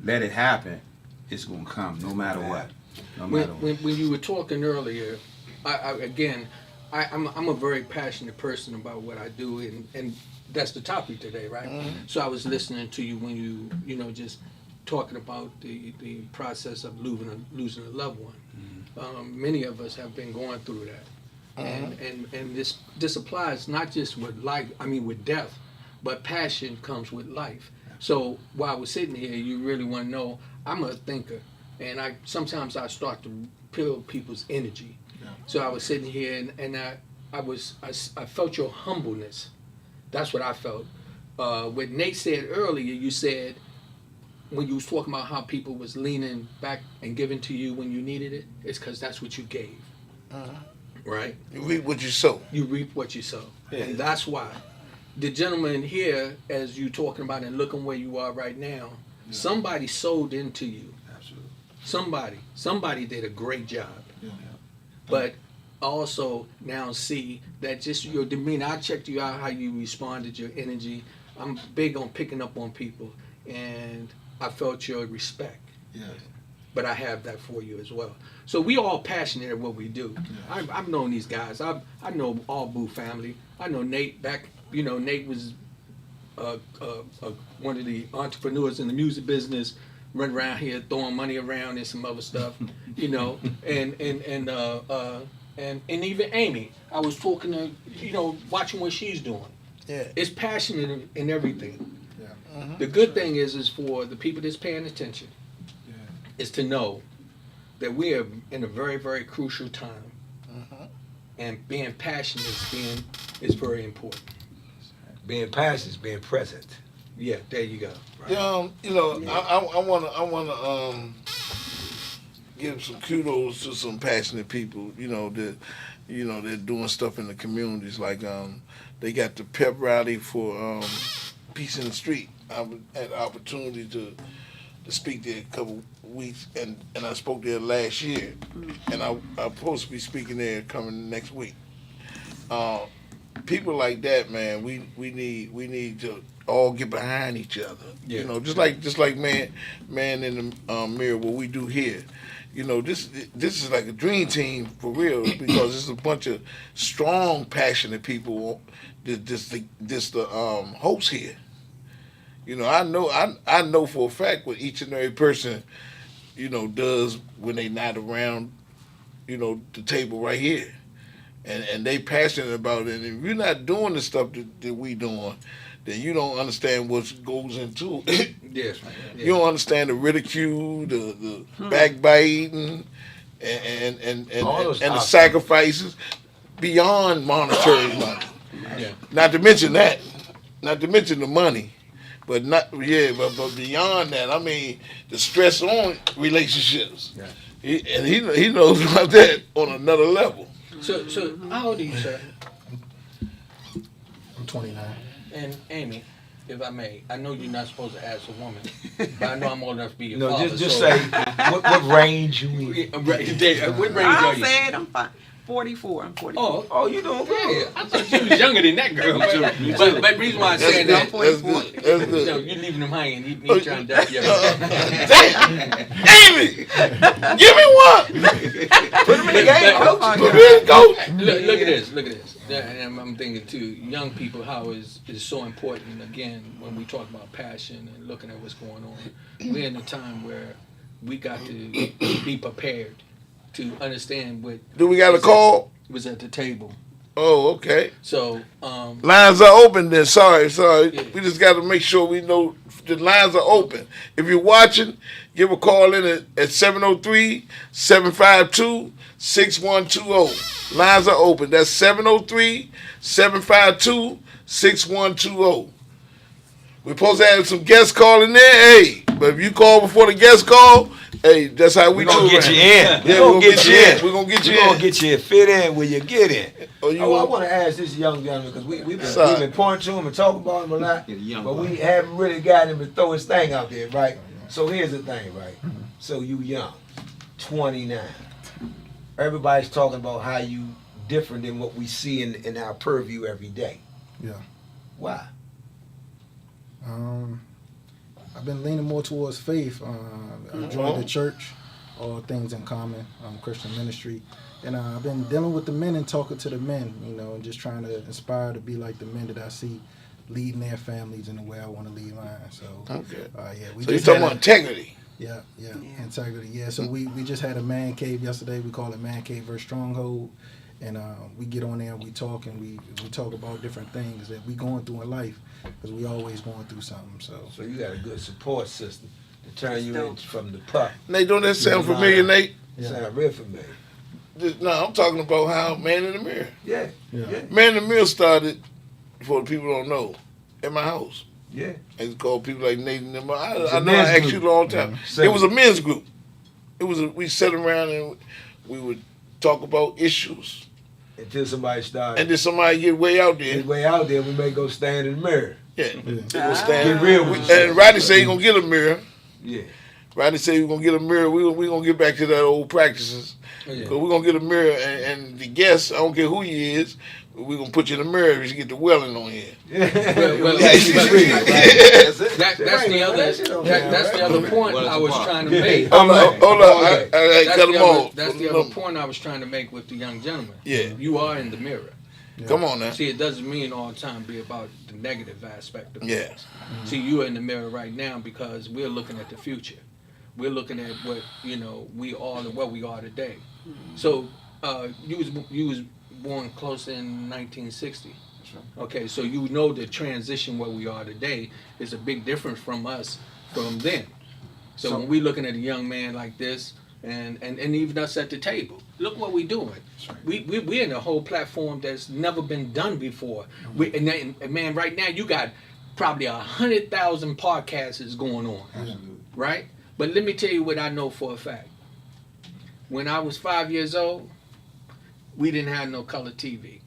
let it happen, it's gonna come, no matter what. No matter what. When you were talking earlier, I'm a very passionate person about what I do, and that's the topic today, right? So I was listening to you when you know, just talking about the process of losing a loved one. Many of us have been going through that, and this applies not just with life, with death, but passion comes with life. So while we're sitting here, you really want to know, I'm a thinker, and sometimes I start to feel people's energy. So I was sitting here, and I felt your humbleness. That's what I felt. What Nate said earlier, you said when you was talking about how people was leaning back and giving to you when you needed it, it's because that's what you gave, right? You reap what you sow. You reap what you sow, and that's why the gentleman here, as you talking about and looking where you are right now, somebody sold into you. Absolutely. Somebody did a great job. But also now see that just your demeanor. I checked you out, how you responded, your energy. I'm big on picking up on people, and I felt your respect. Yes. But I have that for you as well. So we all passionate at what we do. I've known these guys. I know all Boo family. I know Nate back. You know, Nate was one of the entrepreneurs in the music business, run around here throwing money around and some other stuff. You know, and even Amy. I was talking to, watching what she's doing. Yeah. It's passionate in everything. Yeah. The good thing is for the people that's paying attention, is to know that we are in a very, very crucial time, and being passionate is very important. Being passionate is being present. Yeah, there you go. I wanna give some kudos to some passionate people. They're doing stuff in the communities. Like they got the pep rally for Peace in the Street. I had the opportunity to speak there a couple weeks, and I spoke there last year, and I'm supposed to be speaking there coming next week. People like that, man, we need to all get behind each other. Yeah. You know, just like man in the mirror, what we do here. You know, this is like a dream team for real, because it's a bunch of strong, passionate people. The host here. You know, I know for a fact what each and every person, you know, does when they not around, you know, the table right here. And they passionate about it. And if you're not doing the stuff that we doing, then you don't understand what goes into it. Yes, man. You don't understand the ridicule, the backbiting, and the sacrifices beyond monetary money. Yeah. Not to mention that. Not to mention the money. But but beyond that, I mean, the stress on relationships. Yeah. He knows about that on another level. So how old are you, sir? I'm 29. And Amy, if I may, I know you're not supposed to ask a woman, but I know I'm old enough to be your No, father. just so- say what range you in. Yeah, right, Dave, what range I are you? said I'm fine. 44. I'm 44. Oh, You doing yeah. good? I thought you was younger than that girl. But the reason why I That's said good. that, That's good. That's good. no, you're leaving him hanging. He trying to duck you. Damn! Amy! Give me one! Put him in the game, coach. Put me in, coach! Look at this. And I'm thinking too, young people, how is so important, again, when we talk about passion and looking at what's going on. We're in a time where we got to be prepared to understand what Do we got a call? was at the table. Oh, okay. So, Lines are open then. Sorry. Yeah. We just got to make sure we know the lines are open. If you're watching, give a call in at 703-752-6120. Lines are open. That's 703-752-6120. We're supposed to have some guests calling there, hey. But if you call before the guests call, hey, that's how we We're gonna do get it. you in. Yeah, We're gonna get you in. We're gonna get you We're gonna in. get you fit in where you get in. Oh, you I want- want to ask this young gentleman, because we've Sorry. been pointing to him and talking about him a lot, Yeah, the young but boy. we haven't really got him to throw his thing out there, right? So here's the thing, right? So you young, 29. Everybody's talking about how you different than what we see in our purview every day. Yeah. Why? I've been leaning more towards faith. I joined the church, All Things in Common, Christian ministry. And I've been dealing with the men and talking to the men, you know, and just trying to inspire to be like the men that I see leading their families in the way I want to lead mine. So, Okay. yeah. We So you're just talking had about integrity. Yeah, integrity. Yeah, so we just had a man cave yesterday. We call it Man Cave vs. Stronghold. And we get on there and we talk, and we talk about different things that we going through in life, because we always going through something. So you got a good support system to turn you in dope. from the pup. Nate, don't that sound familiar, Nate? Yeah. Sound real familiar. No, I'm talking about how Man in the Mirror. Yeah, Yeah. Man in the Mirror started, for the people who don't know, at my house. yeah. It's called people like Nate and them. I It's know a I men's asked you group. a long time. So- It was a men's group. We sat around and we would talk about issues. Until somebody started. And then somebody get way out there. Way out there, we may go stand in the mirror. Yeah. Yeah. They gonna stand. Get real with you. And Rodney said he gonna get a mirror. Yeah. Rodney said he gonna get a mirror. We gonna get back to that old practices. Yeah. So we're gonna get a mirror, and the guest, I don't care who he is, we're gonna put you in the mirror if you get the welling on here. Well, That's that's the other point Well, it's I a was part. trying to make. Hold on. I That's cut the him other- off. That's the other point I was trying to make with the young gentleman. Yeah. You are in the mirror. Come on now. See, it doesn't mean all the time be about the negative aspect of Yeah. things. See, you are in the mirror right now because we're looking at the future. We're looking at what, we are and what we are today. So, you was born close in 1960. Okay, so you know the transition where we are today is a big difference from us from then. So when we're looking at a young man like this, and even us at the table, look what we're doing. We're in a whole platform that's never been done before. And man, right now you got probably 100,000 podcasts going on, right? But let me tell you what I know for a fact. When I was 5 years old, we didn't have no color TV.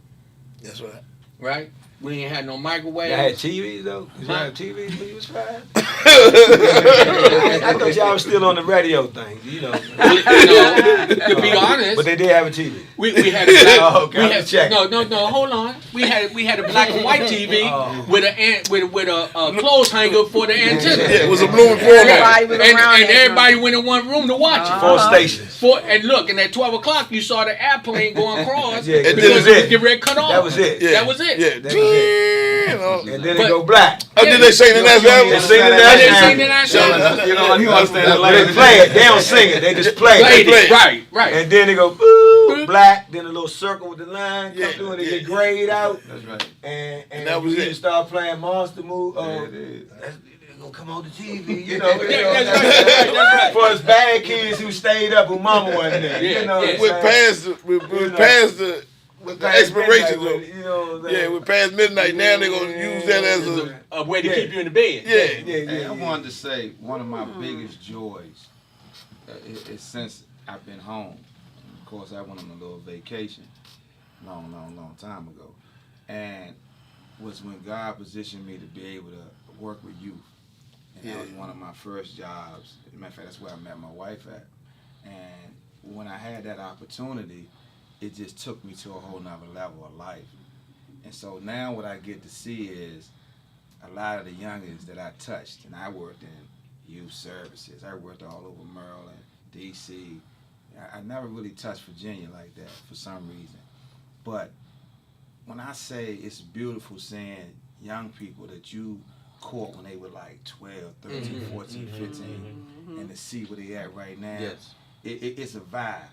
That's right. Right? We ain't had no microwave. Y'all had TVs though? Did y'all have TVs when you was 5? I I thought y'all was still on the radio thing, you know. To be honest, But they did have a TV. we had a black. Oh, okay. We I'm had, just checking. no, hold on. We had a black and white TV Oh. with a clothes hanger for the antenna. Yeah, it was a blooming Everybody was And around that everybody room. went in one room to watch it. 4 stations. And look, and at 12 o'clock, you saw the airplane going across Yeah, and because then it it. was getting ready to cut off. That was it. Yeah. That was it. Yeah. That was it. You know. And then But- it go black. Oh, did they sing the national They anthem? sing the I didn't national sing the national anthem. You know, he understand the They language. play it. They don't sing it. They just play Played it. it. Right. And then they go boo, black. Then a little circle with the line come Yeah, through and they yeah. get grayed out. That's right. And that was you it. start playing Monster Move. Yeah, it is. That's gonna come on the TV, you know. Yeah, that's right. For us bad kids who stayed up who mama wasn't there, Yeah, you know. yeah. We're past the know. past the expiration though. though. You know, Yeah, we're past midnight. Now they're gonna use that as a A way to Yeah. keep you in the bed. yeah. Hey, I wanted to say one of my biggest joys is since I've been home. Of course, I went on a little vacation, long time ago, and was when God positioned me to be able to work with youth. And that was one of my first jobs. As a matter of fact, that's where I met my wife at. And when I had that opportunity, it just took me to a whole nother level of life. And so now what I get to see is a lot of the youngins that I touched, and I worked in youth services. I worked all over Maryland, D.C. I never really touched Virginia like that for some reason. But when I say it's beautiful seeing young people that you caught when they were like 12, 13, 14, 15, and to see where they at right now, Yes. it's a vibe.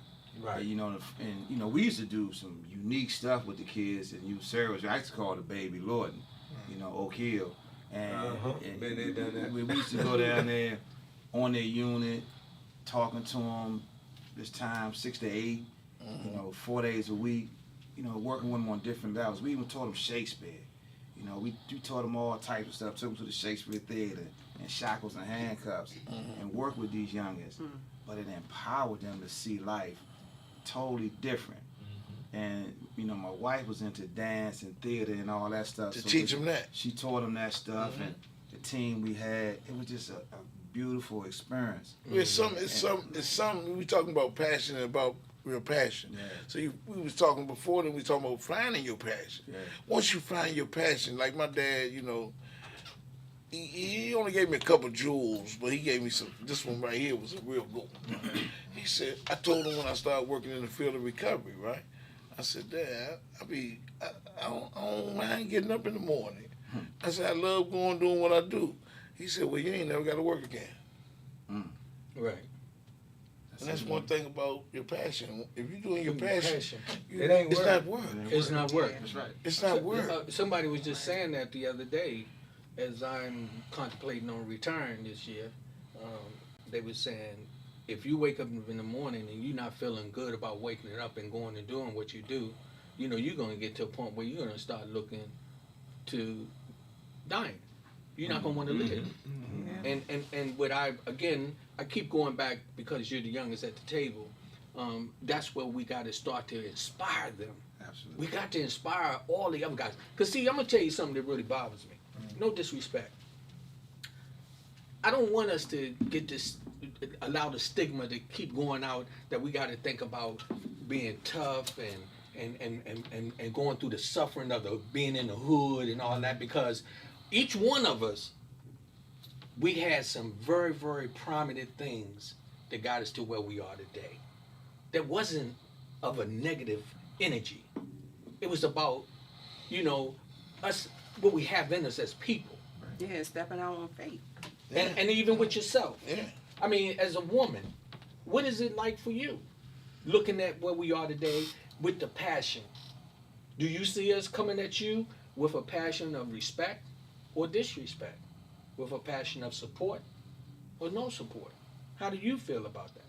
Right. You know, and you know, we used to do some unique stuff with the kids in youth service. I used to call it Baby Lorden, you know, Oak Hill. And, Been there, done that. we used to go down there on their unit, talking to them this time, 6 to 8, you know, 4 days a week, you know, working with them on different levels. We even taught them Shakespeare. You know, we taught them all types of stuff, took them to the Shakespeare Theater and shackles and handcuffs and worked with these youngins. But it empowered them to see life totally different. And, you know, my wife was into dance and theater and all that stuff. To teach them that. She taught them that stuff, and the team we had, it was just a beautiful experience. It's something we talking about passion and about real passion. Yeah. So we was talking before, then we talking about finding your passion. Yeah. Once you find your passion, like my dad, you know, he only gave me a couple jewels, but he gave me some. This one right here was a real good one. He said, I told him when I started working in the field of recovery, right? I said, Dad, I don't mind getting up in the morning. I said, I love doing what I do. He said, well, you ain't never got to work again. Right. And that's one thing about your passion. If you're doing your passion, It ain't it's work. not work. It's not work. That's right. It's not work. Somebody was just saying that the other day, as I'm contemplating on return this year. They were saying, if you wake up in the morning and you're not feeling good about waking up and going and doing what you do, you know, you're going to get to a point where you're going to start looking to dying. You're not going to want to live. And what I keep going back because you're the youngest at the table. That's where we got to start to inspire them. Absolutely. We got to inspire all the other guys. Because, see, I'm going to tell you something that really bothers me. No disrespect. I don't want us to get this, allow the stigma to keep going out that we got to think about being tough and going through the suffering of the being in the hood and all that, because each one of us, we had some very, very prominent things that got us to where we are today. That wasn't of a negative energy. It was about, you know, us, what we have in us as people. Yeah, stepping out on faith. And even with yourself. Yeah. I mean, as a woman, what is it like for you? Looking at where we are today with the passion. Do you see us coming at you with a passion of respect or disrespect? With a passion of support or no support? How do you feel about that?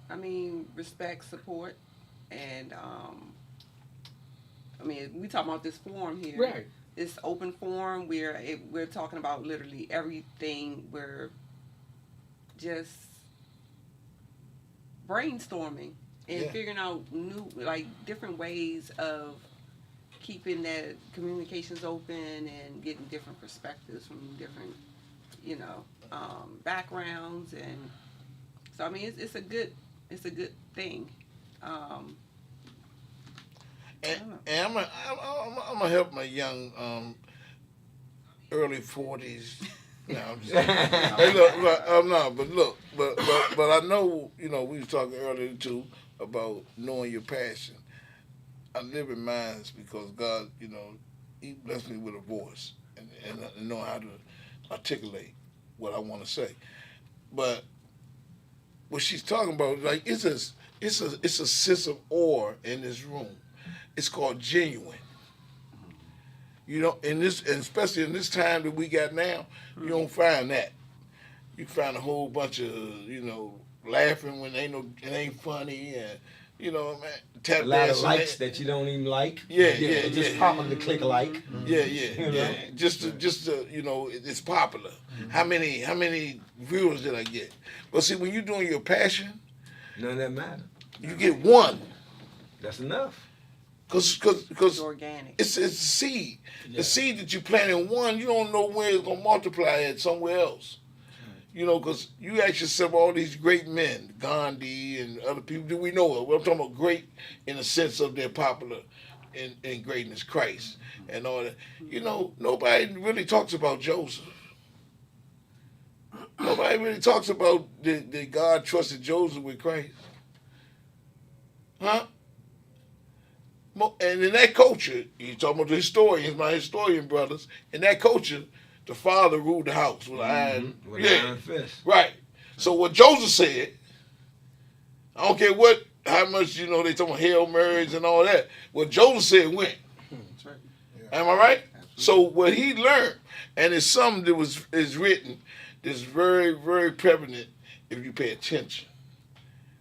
I mean, respect, support, and I mean, we talking about this forum here. Right. This open forum where we're talking about literally everything. We're just brainstorming and Yeah. figuring out new, like, different ways of keeping that communications open and getting different perspectives from different, backgrounds, and so I mean it's a good thing. And I'm gonna help my young early 40s. No, I'm just hey, but I know, we was talking earlier too about knowing your passion. I live in mine because God, He blessed me with a voice and know how to articulate what I want to say. But what she's talking about, like, it's a sense of awe in this room. It's called genuine. And especially in this time that we got now, you don't find that. You find a whole bunch of, laughing when it ain't funny, and man, tap A lot of dancing. likes that you don't even like. Yeah. Just pop them to click a like. Yeah. Just to, it's popular. How many viewers did I get? But see, when you're doing your passion, None of that matter. you get one. That's enough. Cause It's organic. it's a seed. The seed that you plant in one, you don't know where it's gonna multiply at somewhere else. Because you ask yourself, all these great men, Gandhi and other people that we know of. I'm talking about great in the sense of they're popular in greatness, Christ and all that. Nobody really talks about Joseph. Nobody really talks about that God trusted Joseph with Christ. Huh? And in that culture, you're talking about the historians, my historian brothers, in that culture, the father ruled the house with an iron, With an iron fist. Right. So what Joseph said, I don't care how much, they talking about Hail Marys and all that. What Joseph said went. That's right. Am I right? Absolutely. So what he learned, and it's something that is written that's very, very prevalent if you pay attention.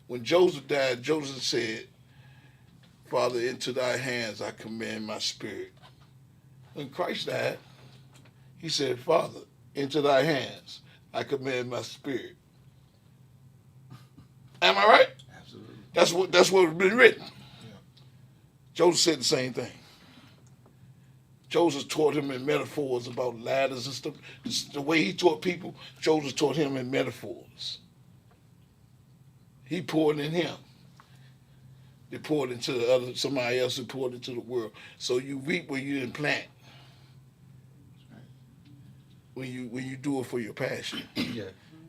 When Joseph died, Joseph said, Father, into thy hands I commend my spirit. When Christ died, he said, Father, into thy hands I commend my spirit. Am I right? Absolutely. That's what's been written. Joseph said the same thing. Joseph taught him in metaphors about ladders and stuff. The way he taught people, Joseph taught him in metaphors. He poured in him. They poured into somebody else who poured into the world. So you reap where you didn't plant. When you do it for your passion. Yeah.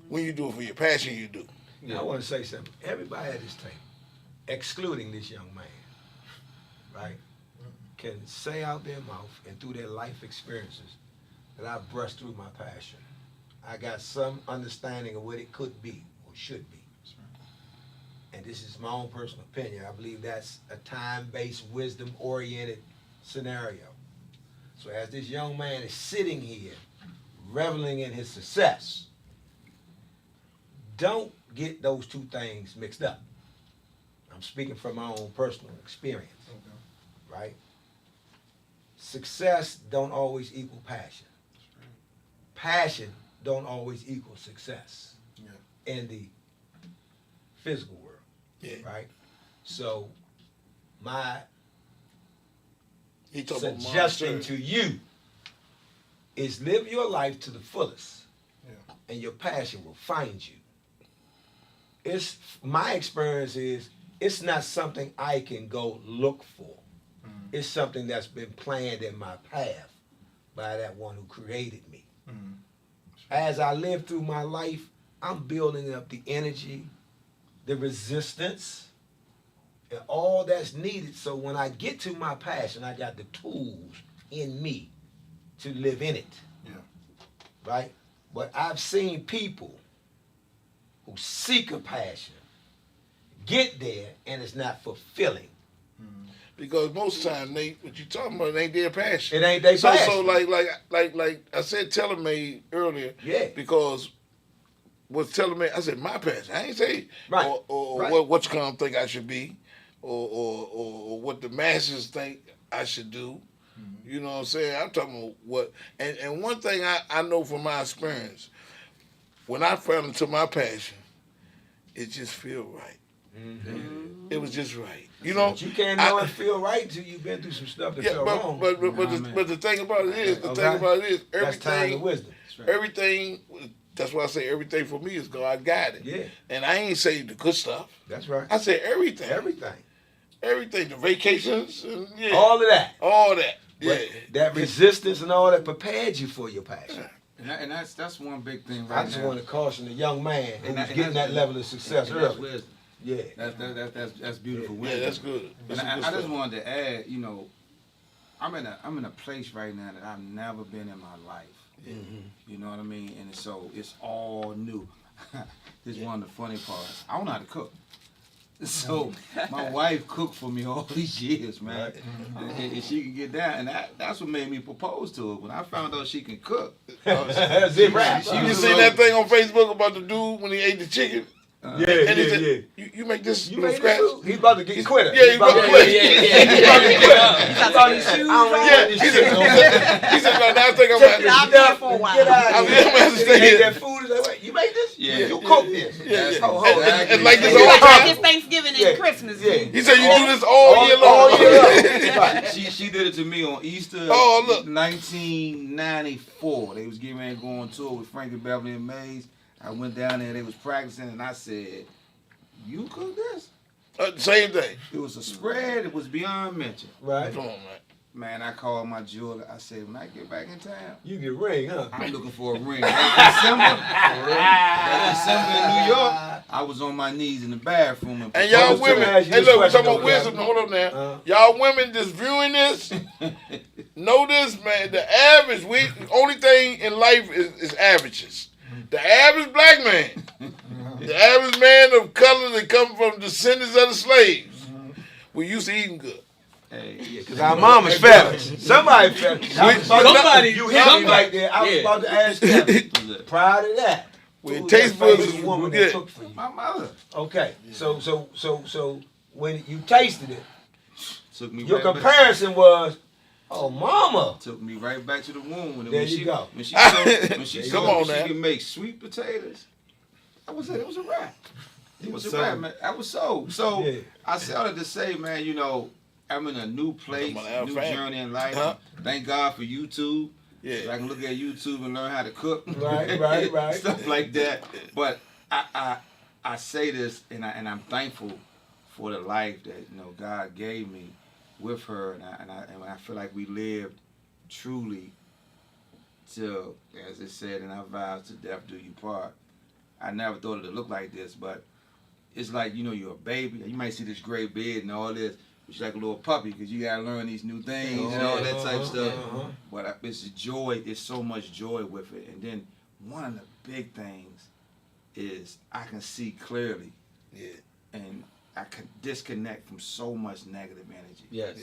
When you do it for your passion, you do. Yeah. I want to say something. Everybody at this table, excluding this young man, right, can say out their mouth and through their life experiences that I've brushed through my passion. I got some understanding of what it could be or should be. And this is my own personal opinion. I believe that's a time-based, wisdom-oriented scenario. So as this young man is sitting here, reveling in his success, don't get those two things mixed up. I'm speaking from my own personal experience, right? Success don't always equal passion. Passion don't always equal success in the physical world. Yeah. Right? So my He talking suggestion about to you is live your life to the fullest, and your passion will find you. It's my experience is it's not something I can go look for. It's something that's been planned in my path by that one who created me. As I live through my life, I'm building up the energy, the resistance, and all that's needed. So when I get to my passion, I got the tools in me to live in it. Right? But I've seen people who seek a passion, get there, and it's not fulfilling. because most times what you talking about ain't their passion. It ain't their passion. So like I said, TaylorMade earlier. Yeah. Because with TaylorMade, I said my passion. I ain't say Right. or Right. what you come think I should be, or what the masses think I should do. You know what I'm saying? I'm talking about what. And one thing I know from my experience, when I fell into my passion, it just feel right. It was just right. You know, But you can't know and feel right till you've been through some stuff that yeah, felt wrong. but the thing about it is, That's time everything, and wisdom. everything. That's why I say everything for me is God guided. Yeah, And I ain't say the good stuff. that's right. I said everything. Everything. The vacations, and All of that. all that. Yeah. But that resistance and all that prepared you for your passion. And that's one big thing I right just now. want to caution the young man who's And getting that level of success And that's early. wisdom. Yeah. That's beautiful Yeah, wisdom. that's good. And That's I good just stuff. wanted to add, you know, I'm in a place right now that I've never been in my life. You know what I mean? And so it's all new. This is one of the funny parts. I don't know how to cook. So my wife cooked for me all these years, man. And she can get down. And that's what made me propose to her. When I found out she can cook. That's it, right? You just seen that thing on Facebook about the dude when he ate the chicken? And he said, you make this You from made scratch? this food? He's about to get quit. Yeah, he's about to quit. He's about to these shoes I don't on. want this shit no more. He said, no, now I think I'm Take gonna I'll be here for a while. Get out I'm of gonna have to here. stay You ate here. that food? Is like, wait, you made this? Yeah. You cook this? Yeah. Hold And like this Yeah. all Like the time. this Thanksgiving Yeah. and Christmas. Yeah. He said, you do this all year long. All year long. Right. She did it to me on Easter Oh, look. 1994. They was getting ready to go on tour with Frankie Beverly and Mays. I went down there, they was practicing, and I said, you cook this? Same thing. It was a spread, it was beyond mention. Right. Come on, man. Man, I called my jeweler. I said, when I get back in town, You get ring, huh? I'm looking for a ring. That December in New York, I was on my knees in the bathroom. And y'all Proposed to women, ask you hey this look, we're question, talking about though, wisdom. Captain. Hold up now. Uh-huh. Y'all women just viewing this, know this, man. The average, only thing in life is averages. The average black man, the average man of color that come from descendants of the slaves, we used to eating good. Hey, Because our mama's fed us. Somebody fed us. Somebody- You hit me somebody- right there. I was yeah. about to ask Kevin. Prior to that, Well, who was taste that buds famous is- woman yeah. that cooked for you? my mother Okay, so when you tasted it, took me your right back. comparison was, oh, mama. Took me right back to the womb. When There when you she, go. When she showed, when she Come showed on me she now. could make sweet potatoes, I was like, it was a wrap. It was a sold. wrap, man. I was sold. So Yeah. I started to say, man, you know, I'm in a new place, Come on, our new family. journey in life. Huh? Thank God for YouTube. Yeah. So I can look at YouTube and learn how to cook. Right. Stuff like that. But I say this, and I'm thankful for the life that God gave me with her, and I feel like we lived truly till, as it said in our vows, to death do you part. I never thought it would look like this, but it's like you're a baby. You might see this great beard and all this, but you're like a little puppy because you gotta learn these new things and all that type of stuff. But it's joy. It's so much joy with it. And then one of the big things is I can see clearly. Yeah. And I can disconnect from so much negative energy. Yes.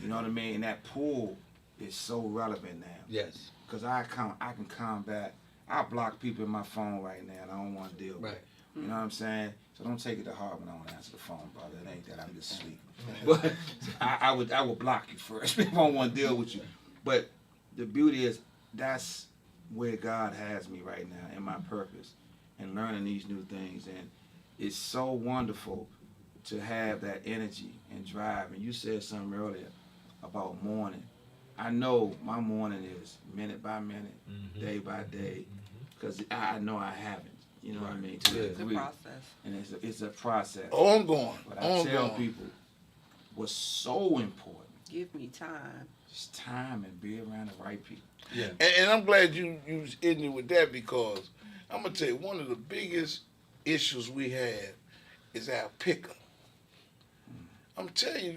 You know what I mean? And that pull is so relevant now. Yes. Because I can combat. I block people in my phone right now, and I don't want to deal with Right. it. You know what I'm saying? So don't take it to heart when I don't answer the phone, brother. It ain't that. I'm just asleep. But I would block you first if I don't want to deal with you. But the beauty is that's where God has me right now in my purpose and learning these new things. And it's so wonderful to have that energy and drive. And you said something earlier about mourning. I know my mourning is minute by minute, day by day, because I know I haven't. You know what I mean? To a It's a degree. process. And it's a process. Ongoing. But I tell people what's so important, Give me time. just time and be around the right people. And I'm glad you ended with that because I'm gonna tell you one of the biggest issues we have is our pickup. I'm telling you,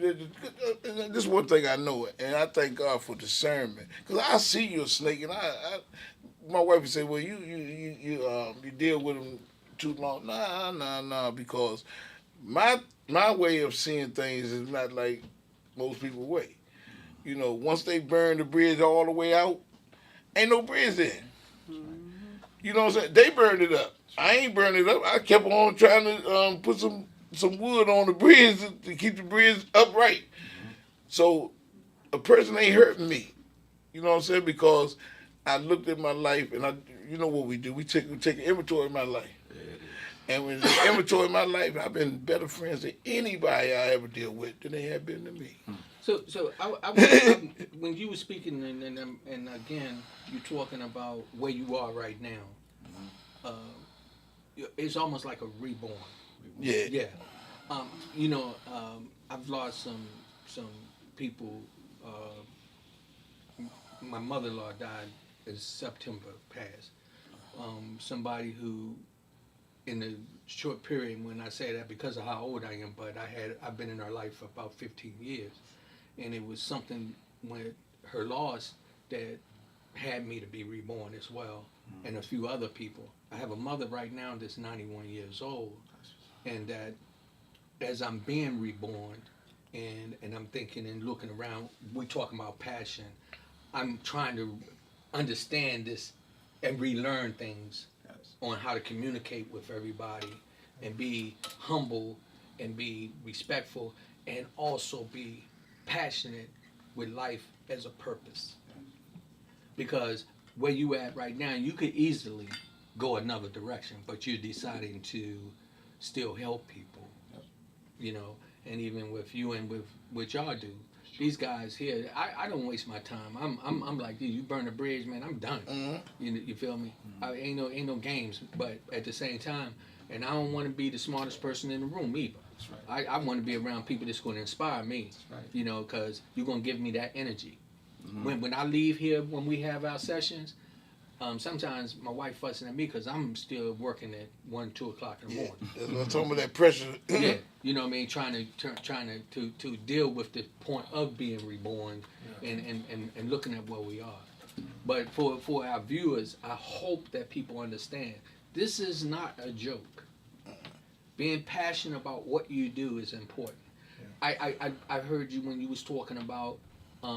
this is one thing I know, and I thank God for discernment. Because I see you a snake, and my wife would say, "Well, you deal with them too long." Nah, because my way of seeing things is not like most people's way. Once they burn the bridge all the way out, ain't no bridge there. You know what I'm saying? They burned it up. I ain't burned it up. I kept on trying to put some wood on the bridge to keep the bridge upright. So a person ain't hurting me. You know what I'm saying? Because I looked at my life and you know what we do. We take an inventory of my life. And when the inventory of my life, I've been better friends than anybody I ever deal with than they have been to me. So when you were speaking, and again, you're talking about where you are right now. It's almost like a reborn. Yeah. Yeah. I've lost some people. My mother-in-law died in September past. Somebody who, in the short period when I say that because of how old I am, but I've been in her life for about 15 years, and it was something with her loss that had me to be reborn as well, and a few other people. I have a mother right now that's 91 years old, and that as I'm being reborn, and I'm thinking and looking around, we talking about passion. I'm trying to understand this and relearn things on how to communicate with everybody and be humble and be respectful and also be passionate with life as a purpose. Because where you at right now, you could easily go another direction, but you're deciding to still help people, and even with you and with what y'all do. These guys here, I don't waste my time. I'm like, you burn a bridge, man, I'm done. Mm-hmm. You feel me? Ain't no games. But at the same time, and I don't want to be the smartest person in the room either. That's right. I want to be around people that's going to inspire me. That's right. Because you're going to give me that energy. Mm-hmm. When I leave here, when we have our sessions, sometimes my wife fussing at me because I'm still working at 1, 2 o'clock in the morning. That's what I'm talking about, that pressure. Yeah, you know what I mean, trying to deal with the point of being reborn and looking at where we are. But for our viewers, I hope that people understand this is not a joke. Being passionate about what you do is important. I heard you when you was talking about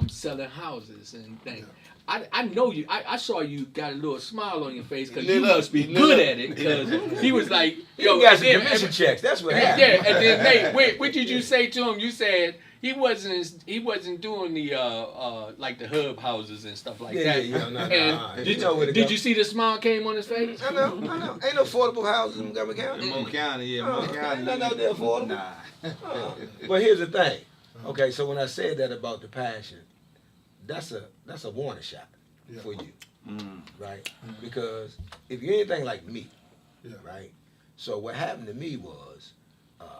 selling houses and things. I know you. I saw you got a little smile on your face because you must be good at it. Because he was like, You got some commission checks. That's what happened. yeah, and then Nate, what did you say to him? You said he wasn't doing the like the hub houses and stuff like that. Did you see the smile came on his face? I know. Ain't no affordable houses in Montgomery County. In Montgomery County, yeah, Montgomery County. Ain't nothing out there affordable. Nah. But here's the thing. Okay, so when I said that about the passion, that's a warning shot for you, right? Because if you're anything like me, right? So what happened to me was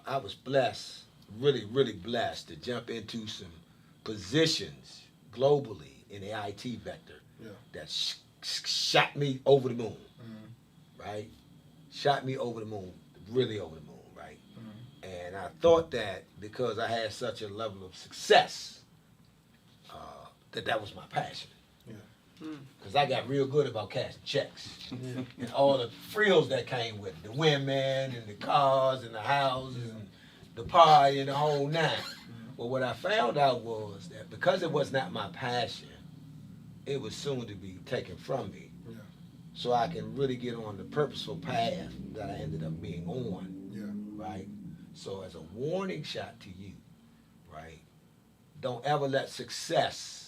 I was blessed, really blessed to jump into some positions globally in the IT vector that shot me over the moon, right? Shot me over the moon, really over the moon, right? And I thought that because I had such a level of success, that was my passion. Because I got real good about cashing checks. And all the frills that came with it, the women and the cars and the houses and the party and the whole nine. But what I found out was that because it was not my passion, it was soon to be taken from me. So I can really get on the purposeful path that I ended up being on. Right? So as a warning shot to you, right? Don't ever let success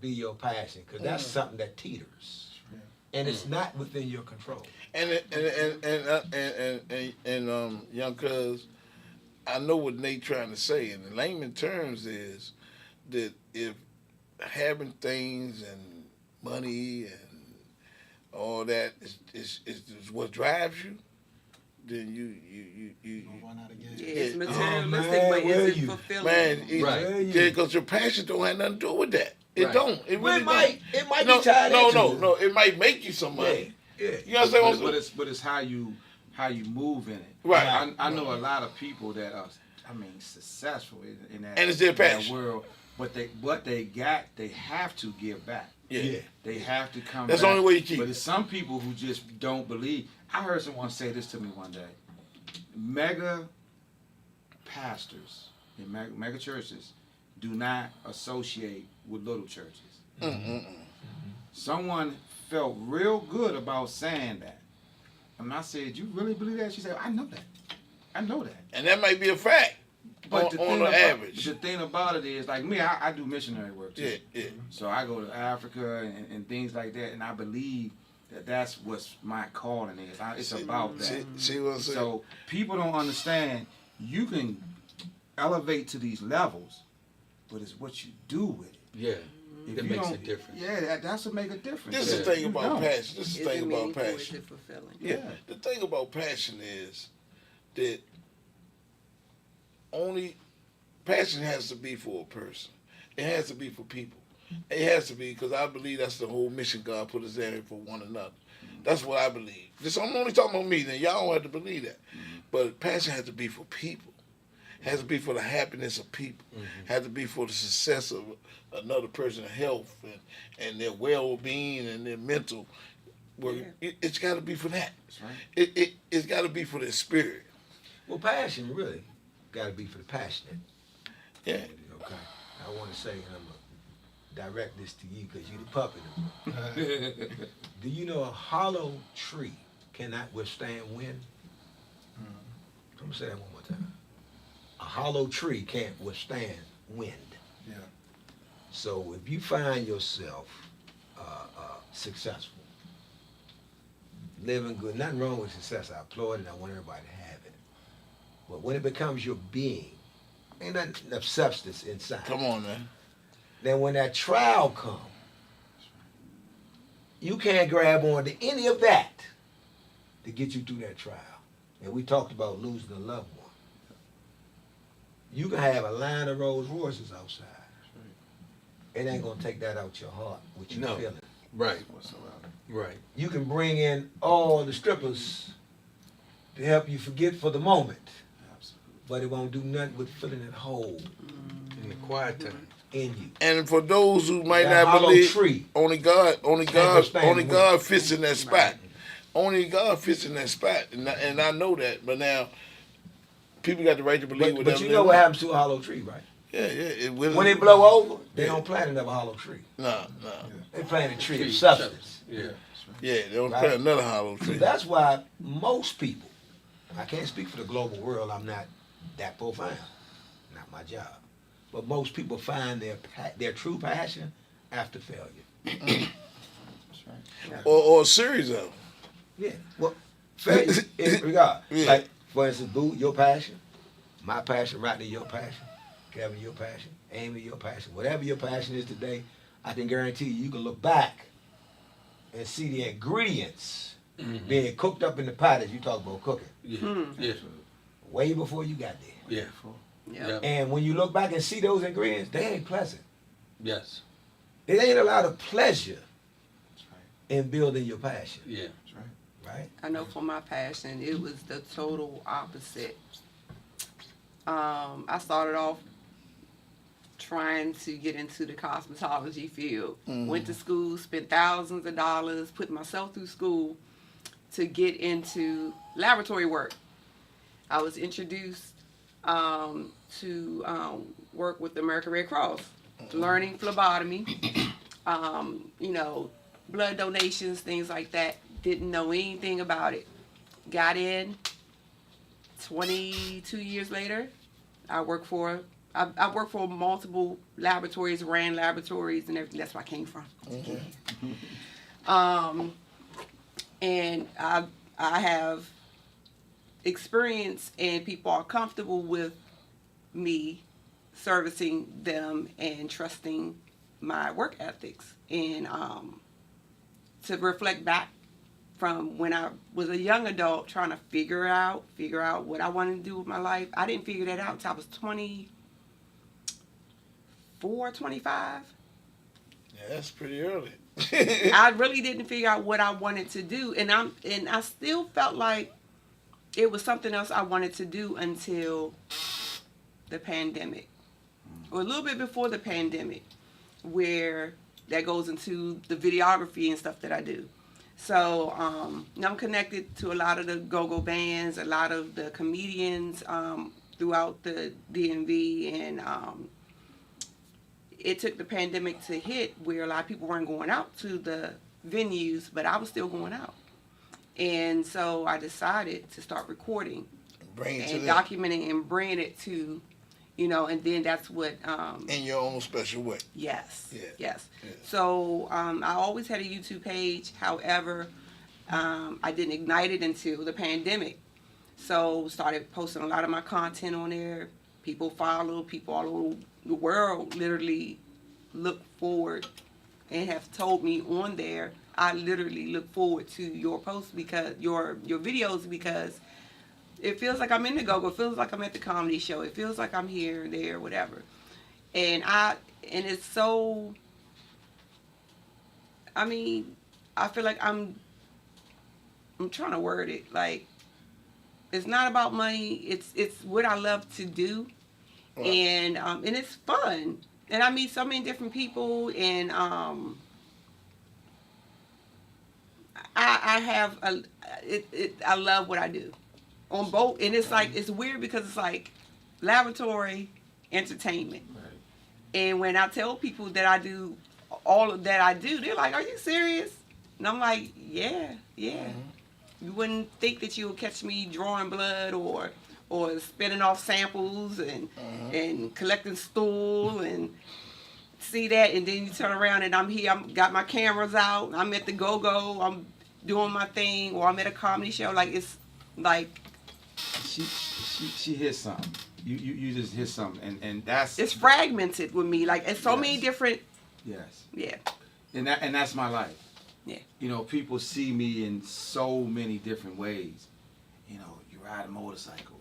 be your passion, because that's something that teeters, and it's not within your control. And young cuz, I know what Nate trying to say. In layman terms, is that if having things and money and all that is what drives you, then you Run out of gas. Yeah, it's Yeah. materialistic, Oh, but man, is it you- fulfilling? man, Right. yeah, because your passion don't have nothing to do with that. It Right. don't. It Well, really it might don't. be tied into it. No. It might make you some money. Yeah. You understand what I'm But saying? it's how you move in it. Right. I know a lot of people that are, successful in that, And it's their in that passion. world. But what they got, they have to give back. Yeah. They have to come That's back. the only way you keep But it. there's some people who just don't believe. I heard someone say this to me one day. Mega pastors in mega churches do not associate with little churches. Someone felt real good about saying that. And I said, you really believe that? She said, I know that. And that might be a fact. But on the average. The thing about it is, like me, I do missionary work too. Yeah. So I go to Africa and things like that, and I believe That's what's my calling is. It's See- about that. See what I'm saying? So people don't understand. You can elevate to these levels, but it's what you do with it. Yeah, If that you makes a don't- difference. Yeah, that's what make a difference. This is the Yeah. thing You about don't. passion. This is the Is thing it about meaningful? Is passion. it fulfilling? Yeah. The thing about passion is that only passion has to be for a person. It has to be for people. It has to be because I believe that's the whole mission God put us there for one another. That's what I believe. I'm only talking about me. Then y'all don't have to believe that. But passion has to be for people. It has to be for the happiness of people. It has to be for the success of another person's health and their well-being and their mental. Well, it's got to be for that. That's right. It's got to be for their spirit. Well, passion really got to be for the passionate. Yeah. Okay. I want to say, and I'm gonna direct this to you because you the puppet. Do you know a hollow tree cannot withstand wind? I'm gonna say that one more time. A hollow tree can't withstand wind. Yeah. So if you find yourself successful, living good, nothing wrong with success. I applaud it. I want everybody to have it. But when it becomes your being, ain't nothing of substance inside. Come on, man. Then when that trial comes, you can't grab on to any of that to get you through that trial. And we talked about losing a loved one. You can have a line of Rolls Royces outside. It ain't gonna take that out your heart, what you No. feeling. Right, Whatsoever. right. You can bring in all the strippers to help you forget for the moment, Absolutely. but it won't do nothing but filling it whole In the quiet time. in you. And for those who might That not hollow believe, tree. only God withstand fits in that spot. Only God fits in that spot, and I know that. But now, people got the right to believe But whatever you they know what want. happens to a hollow tree, right? Yeah, yeah. When it blow over, they Yeah. don't plant another hollow tree. No. They plant a tree of Tree, substance. Yeah. Yeah, they don't Right. plant another hollow So tree. that's why most people, I can't speak for the global world, I'm not that profound, not my job. But most people find their true passion after failure. Or a series of them. Yeah. Well, failure in regard. Yeah. Like, for instance, Boo, your passion, my passion, Rodney, your passion, Kevin, your passion, Amy, your passion. Whatever your passion is today, I can guarantee you can look back and see the ingredients being cooked up in the pot as you talk about cooking, Yeah, yeah, way before you got there. yeah. Yeah. Yeah. And when you look back and see those ingredients, they ain't pleasant. Yes, It ain't a lot of pleasure That's right. in building your passion, yeah. That's right. right? I know for my passion, it was the total opposite. I started off trying to get into the cosmetology field. Went to school, spent thousands of dollars, put myself through school to get into laboratory work. I was introduced to work with the American Red Cross, learning phlebotomy, blood donations, things like that. Didn't know anything about it. Got in. 22 years later, I worked for multiple laboratories, ran laboratories, and everything. That's where I came from. And I have experience, and people are comfortable with me servicing them and trusting my work ethics. And to reflect back from when I was a young adult trying to figure out what I wanted to do with my life, I didn't figure that out until I was 24, 25. Yeah, that's pretty early. I really didn't figure out what I wanted to do, and I still felt like it was something else I wanted to do until the pandemic, or a little bit before the pandemic, where that goes into the videography and stuff that I do. So I'm connected to a lot of the go-go bands, a lot of the comedians throughout the DMV, and it took the pandemic to hit where a lot of people weren't going out to the venues, but I was still going out. And so I decided to start recording Bring it to and them documenting and bringing it to, and then that's what, in your own special way. yes, Yeah. yes. Yeah. So I always had a YouTube page. However, I didn't ignite it until the pandemic. So started posting a lot of my content on there. People follow, people all over the world literally look forward and have told me on there, I literally look forward to your posts because your videos, because it feels like I'm in the go-go. It feels like I'm at the comedy show. It feels like I'm here, there, whatever. And it's so, I mean, I feel like I'm trying to word it like, it's not about money. It's what I love to do, Right. and it's fun. And I meet so many different people, and I have I love what I do on both. And it's like, it's weird because it's like laboratory entertainment. Right. And when I tell people that I do all of that I do, they're like, "Are you serious?" And I'm like, "Yeah, yeah." You wouldn't think that you would catch me drawing blood or spitting off samples and collecting stool and see that, and then you turn around and I'm here. I'm got my cameras out. I'm at the go-go. I'm doing my thing, or I'm at a comedy show. Like, it's like She hit something. You just hit something, and that's it's fragmented with me. Like, it's so many different. yes. Yeah. And that's my life. Yeah. You know, people see me in so many different ways. You know, you ride a motorcycle,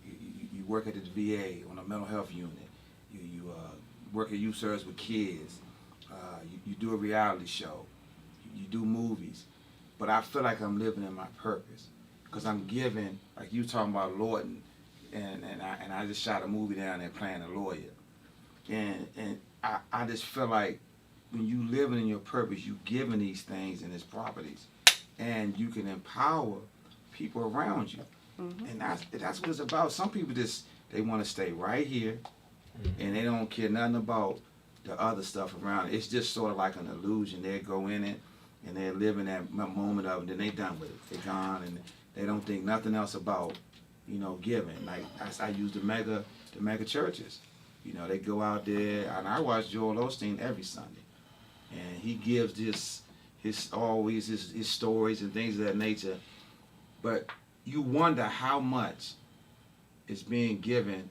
you work at the VA on a mental health unit, you work at youth service with kids, you do a reality show, you do movies. But I feel like I'm living in my purpose because I'm giving, like you talking about Lawton, and I just shot a movie down there playing a lawyer, and I just feel like when you living in your purpose, you giving these things and these properties, and you can empower people around you, and that's what it's about. Some people just they want to stay right here, and they don't care nothing about the other stuff around it. It's just sort of like an illusion. They go in it and they live in that moment of it, then they done with it. They gone and they don't think nothing else about, you know, giving. Like I use the mega churches. You know, they go out there, and I watch Joel Osteen every Sunday. And he gives his stories and things of that nature. But you wonder how much is being given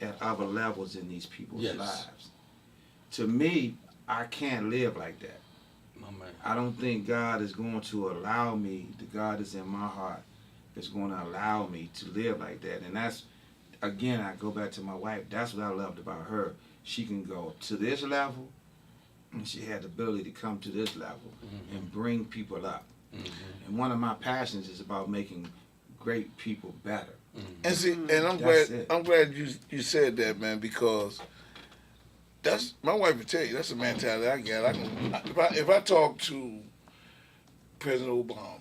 at other levels in these people's lives. To me, I can't live like that. My man. I don't think God is going to allow me, the God that's in my heart, is going to allow me to live like that. And that's, again, I go back to my wife. That's what I loved about her. She can go to this level, and she had the ability to come to this level and bring people up. And one of my passions is about making great people better. And see, and I'm That's glad it. I'm glad you said that, man, because that's my wife would tell you that's the mentality I got. If I talk to President Obama,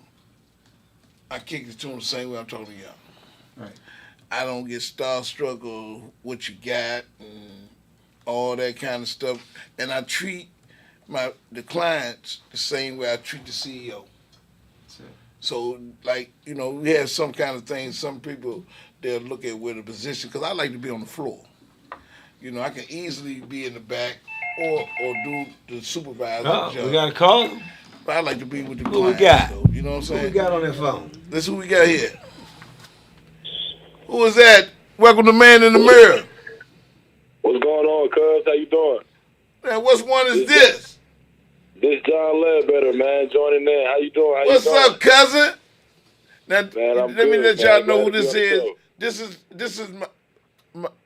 I kick it to him the same way I'm talking to y'all. Right. I don't get starstruck or what you got and all that kind of stuff, and I treat the clients the same way I treat the CEO. That's it. So, like, you know, we have some kind of things. Some people, they'll look at where the position, because I like to be on the floor. You know, I can easily be in the back or do the supervisor job. We got a call. But I like to be with the Who we clients, got? though. You know what I'm Who we saying? got on that phone? This who we got here. Who is that? Welcome to Man in the Mirror. What's going on, cuz? How you doing? Man, what's one is this? This John Ledbetter, man, joining in. How you doing? How What's you doing? up, cousin? Now, Man, I'm let me good, let y'all man. know Glad who to be this on the is. show. This is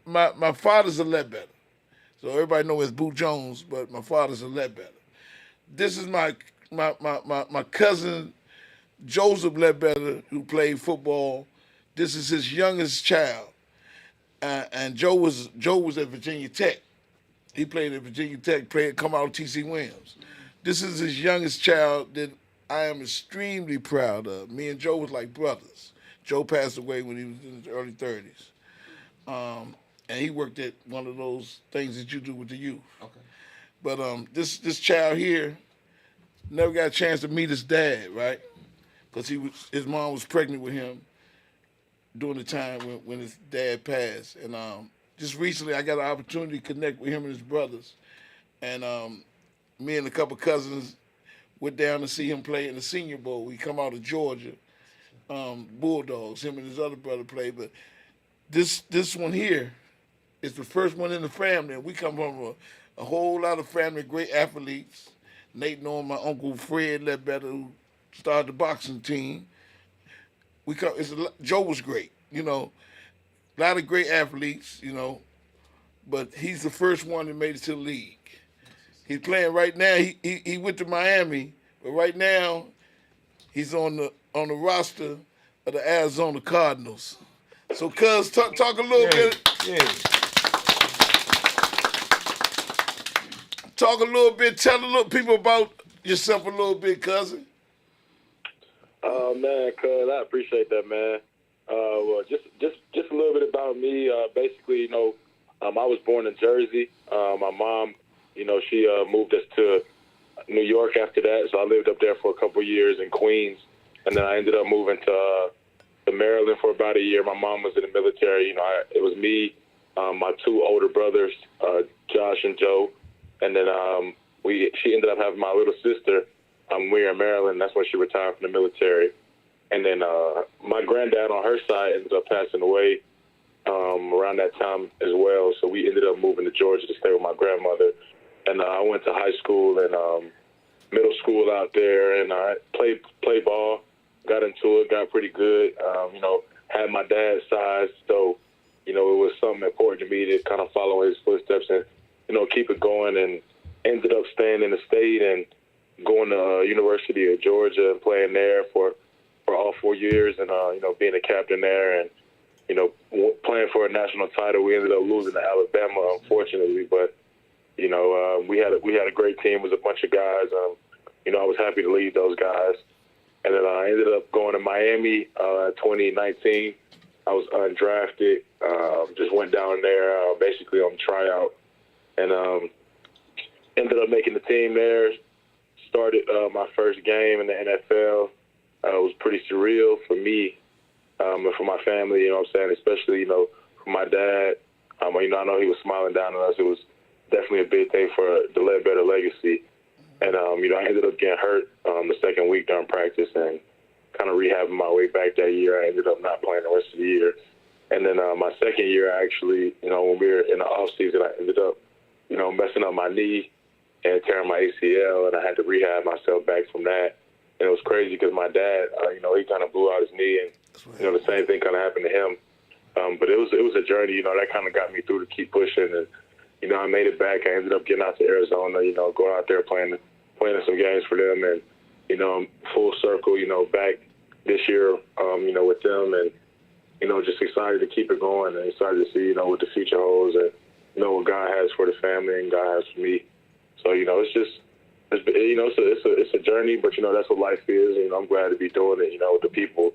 my father's a Ledbetter. So everybody know it's Boo Jones, but my father's a Ledbetter. This is my cousin Joseph Ledbetter, who played football. This is his youngest child, and Joe was at Virginia Tech. He played at Virginia Tech, come out of T.C. Williams. This is his youngest child that I am extremely proud of. Me and Joe was like brothers. Joe passed away when he was in his early 30s. And he worked at one of those things that you do with the youth. Okay. But this child here never got a chance to meet his dad, right? Because his mom was pregnant with him during the time when his dad passed. And just recently I got an opportunity to connect with him and his brothers. And me and a couple cousins Went down to see him play in the Senior Bowl. He come out of Georgia, Bulldogs. Him and his other brother played. But this one here is the first one in the family. And we come from a whole lot of family, great athletes. Nate knowing my uncle Fred Ledbetter, who started the boxing team. Joe was great, you know. A lot of great athletes, you know. But he's the first one that made it to the league. He's playing right now. He went to Miami, but right now he's on the roster of the Arizona Cardinals. So, cuz, talk a little bit. Yeah. Talk a little bit. Tell a little people about yourself a little bit, cousin. Man, cuz, I appreciate that, man. Well, just a little bit about me. Basically, you know, I was born in Jersey. My mom, you know, she moved us to New York after that, so I lived up there for a couple of years in Queens, and then I ended up moving to Maryland for about a year. My mom was in the military. You know, it was me, my two older brothers, Josh and Joe, and then she ended up having my little sister. We were in Maryland. That's when she retired from the military. And then my granddad on her side ended up passing away around that time as well. So we ended up moving to Georgia to stay with my grandmother. And I went to high school and middle school out there, and I played ball, got into it, got pretty good. You know, had my dad's size, so you know it was something important to me to kind of follow his footsteps and you know keep it going. And ended up staying in the state and going to University of Georgia and playing there for all 4 years, and you know being a captain there, and you know playing for a national title. We ended up losing to Alabama, unfortunately, but you know we had a great team. It was a bunch of guys. You know I was happy to lead those guys, and then I ended up going to Miami 2019. I was undrafted. Just went down there basically on tryout, and ended up making the team there. Started my first game in the NFL. It was pretty surreal for me and for my family, you know what I'm saying, especially, you know, for my dad. You know, I know he was smiling down on us. It was definitely a big thing for the Ledbetter legacy. And, you know, I ended up getting hurt the second week during practice and kind of rehabbing my way back that year. I ended up not playing the rest of the year. And then my second year, actually, you know, when we were in the offseason, I ended up, you know, messing up my knee and tearing my ACL, and I had to rehab myself back from that. And it was crazy because my dad, you know, he kind of blew out his knee, and you know the same thing kind of happened to him. But it was a journey, you know, that kind of got me through to keep pushing, and you know I made it back. I ended up getting out to Arizona, you know, going out there playing some games for them, and you know I'm full circle, you know, back this year, you know, with them, and you know just excited to keep it going, and excited to see, you know, what the future holds, and you know what God has for the family and God has for me. So you know you know, it's a journey, but you know that's what life is. You know, I'm glad to be doing it. You know, with the people,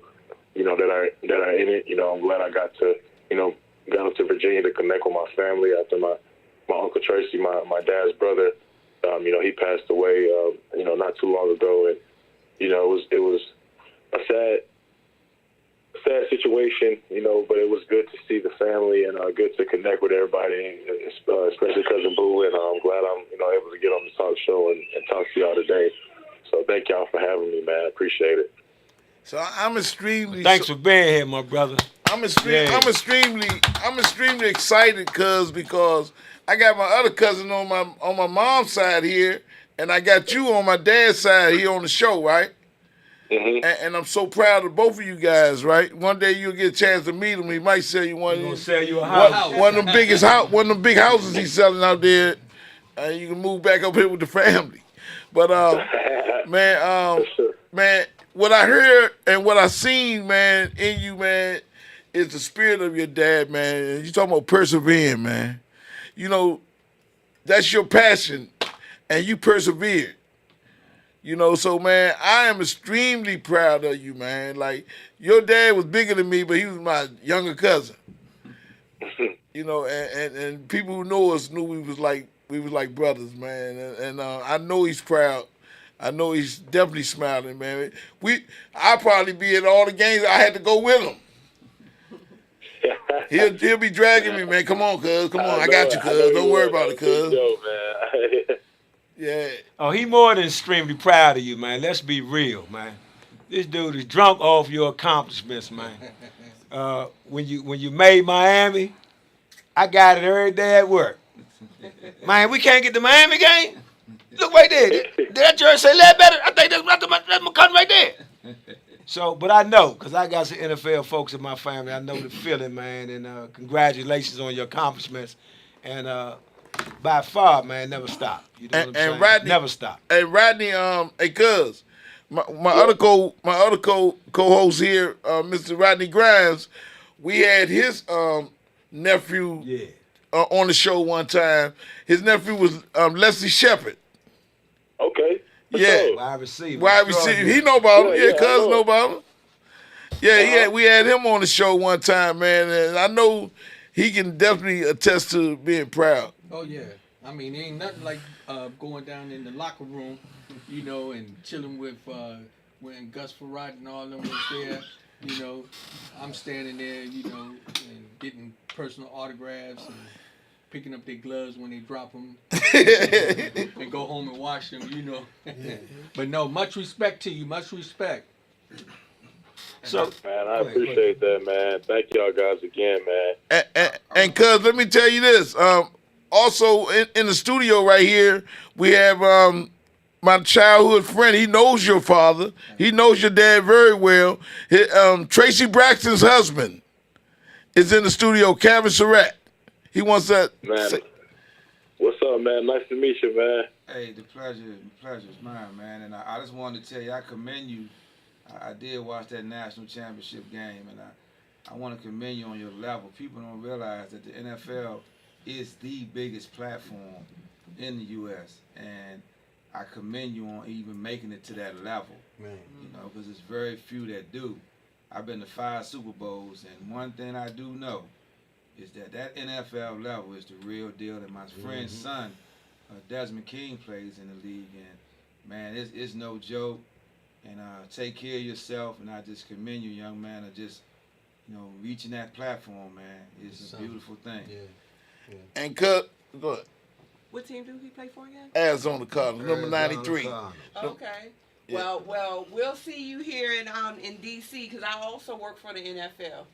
you know, that are in it. You know, I'm glad I got to, you know, got up to Virginia to connect with my family after my Uncle Tracy, my dad's brother. You know, he passed away, you know, not too long ago, and you know, it was a sad situation, you know, but it was good to see the family and good to connect with everybody, especially Cousin Boo, and I'm glad I'm, you know, able to get on the talk show and talk to y'all today. So thank y'all for having me, man. I appreciate it. So I'm extremely Thanks for being here, my brother. I'm extremely excited, because I got my other cousin on my mom's side here, and I got you on my dad's side here on the show, right? Mm-hmm. And I'm so proud of both of you guys, right? One day you'll get a chance to meet him. He might sell you one. He's gonna sell you a house. One of them big houses he's selling out there, and you can move back up here with the family. But man, what I heard and what I seen, man, in you, man, is the spirit of your dad, man. And you talking about persevering, man. You know, that's your passion, and you persevered. You know, so, man, I am extremely proud of you, man. Like, your dad was bigger than me, but he was my younger cousin. You know, and people who know us knew we was like brothers, man. And I know he's proud. I know he's definitely smiling, man. I'll probably be at all the games. I had to go with him. He'll be dragging me, man. Come on, cuz. Come on. I got you, cuz. Don't worry about it, cuz. Yeah. Oh, he more than extremely proud of you, man. Let's be real, man. This dude is drunk off your accomplishments, man. When you made Miami, I got it every day at work. Man, we can't get the Miami game. Look right there. Did that jersey say led better? I think that's my cousin right there. So, but I know, because I got some NFL folks in my family. I know the feeling, man. And congratulations on your accomplishments. And by far, man, never stop. You know what I'm saying? Rodney, never stop. Hey Rodney, hey cuz, my other co-host here, Mr. Rodney Grimes, we had his nephew on the show one time. His nephew was Leslie Shepard. Okay. Yeah. Wide receiver. Wide receiver. He know about him. Yeah, cuz I know about him. Yeah, we had him on the show one time, man, and I know he can definitely attest to being proud. Oh yeah, I mean, ain't nothing like going down in the locker room, you know, and chilling with when Gus Farad and all them was there. You know, I'm standing there, you know, and getting personal autographs and picking up their gloves when they drop them, and go home and wash them, you know. But no, much respect to you, much respect. So, Man, I appreciate that, man. Thank y'all guys again, man. And cuz, let me tell you this. Also in the studio right here, we have my childhood friend. He knows your father. He knows your dad very well. Tracy Braxton's husband is in the studio, Kevin Surratt. He wants that. Man, what's up, man? Nice to meet you, man. Hey, the pleasure's mine, man. And I just wanted to tell you, I commend you. I did watch that national championship game, and I want to commend you on your level. People don't realize that the NFL is the biggest platform in the U.S., and I commend you on even making it to that level. Man. You know, because it's very few that do. I've been to 5 Super Bowls, and one thing I do know is that NFL level is the real deal. And my friend's son, Desmond King, plays in the league, and man, it's no joke. And take care of yourself, and I just commend you, young man, of just, you know, reaching that platform, man. It's a beautiful thing. Yeah. And cut. Go ahead. What team do he play for again? Arizona Cardinals, number 93. Okay. Yeah. Well, we'll see you here in D.C. because I also work for the NFL.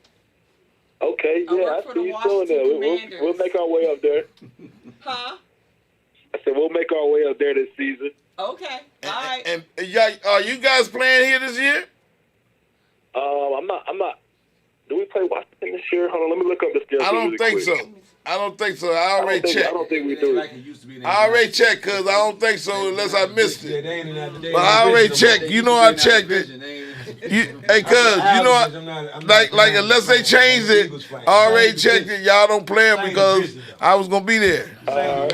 Okay, I yeah, work I for see the you Washington doing that. Commanders. We'll make our way up there. Huh? I said we'll make our way up there this season. Okay. All right. And are you guys playing here this year? I'm not. Do we play Washington this year? Hold on, let me look up the schedule. I don't really think quick. so. I don't think so. I already I checked. don't think we It ain't do. like it used to be. I already checked because I don't think so unless I missed Yeah, it. they ain't in that. But I already checked. You know I checked it. Hey, cuz, you know, like unless they changed it, I already checked it. Y'all don't play it because I was going to be there. oh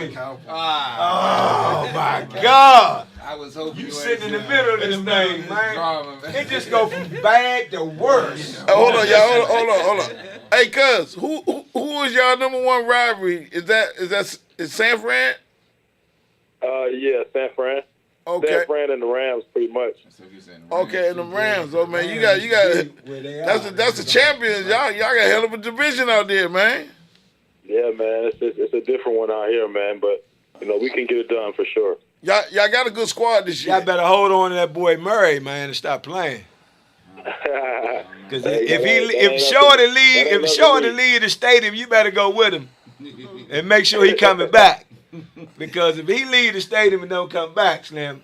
my God. I was hoping You sitting in the middle of this thing, man. It just go from bad to worse. Hold on, y'all. Hold on. Hey, cuz, who is y'all number one rivalry? Is San Fran? Yeah, San Fran. Okay. San Fran and the Rams, pretty much. Okay, and the Rams. Oh man, you got. That's the champions. Y'all got a hell of a division out there, man. Yeah, man, it's a different one out here, man. But you know we can get it done for sure. Y'all got a good squad this year. Y'all better hold on to that boy Murray, man, and stop playing. Because if Shorty leave the stadium, you better go with him and make sure he coming back. Because if he leave the stadium and don't come back, Slim,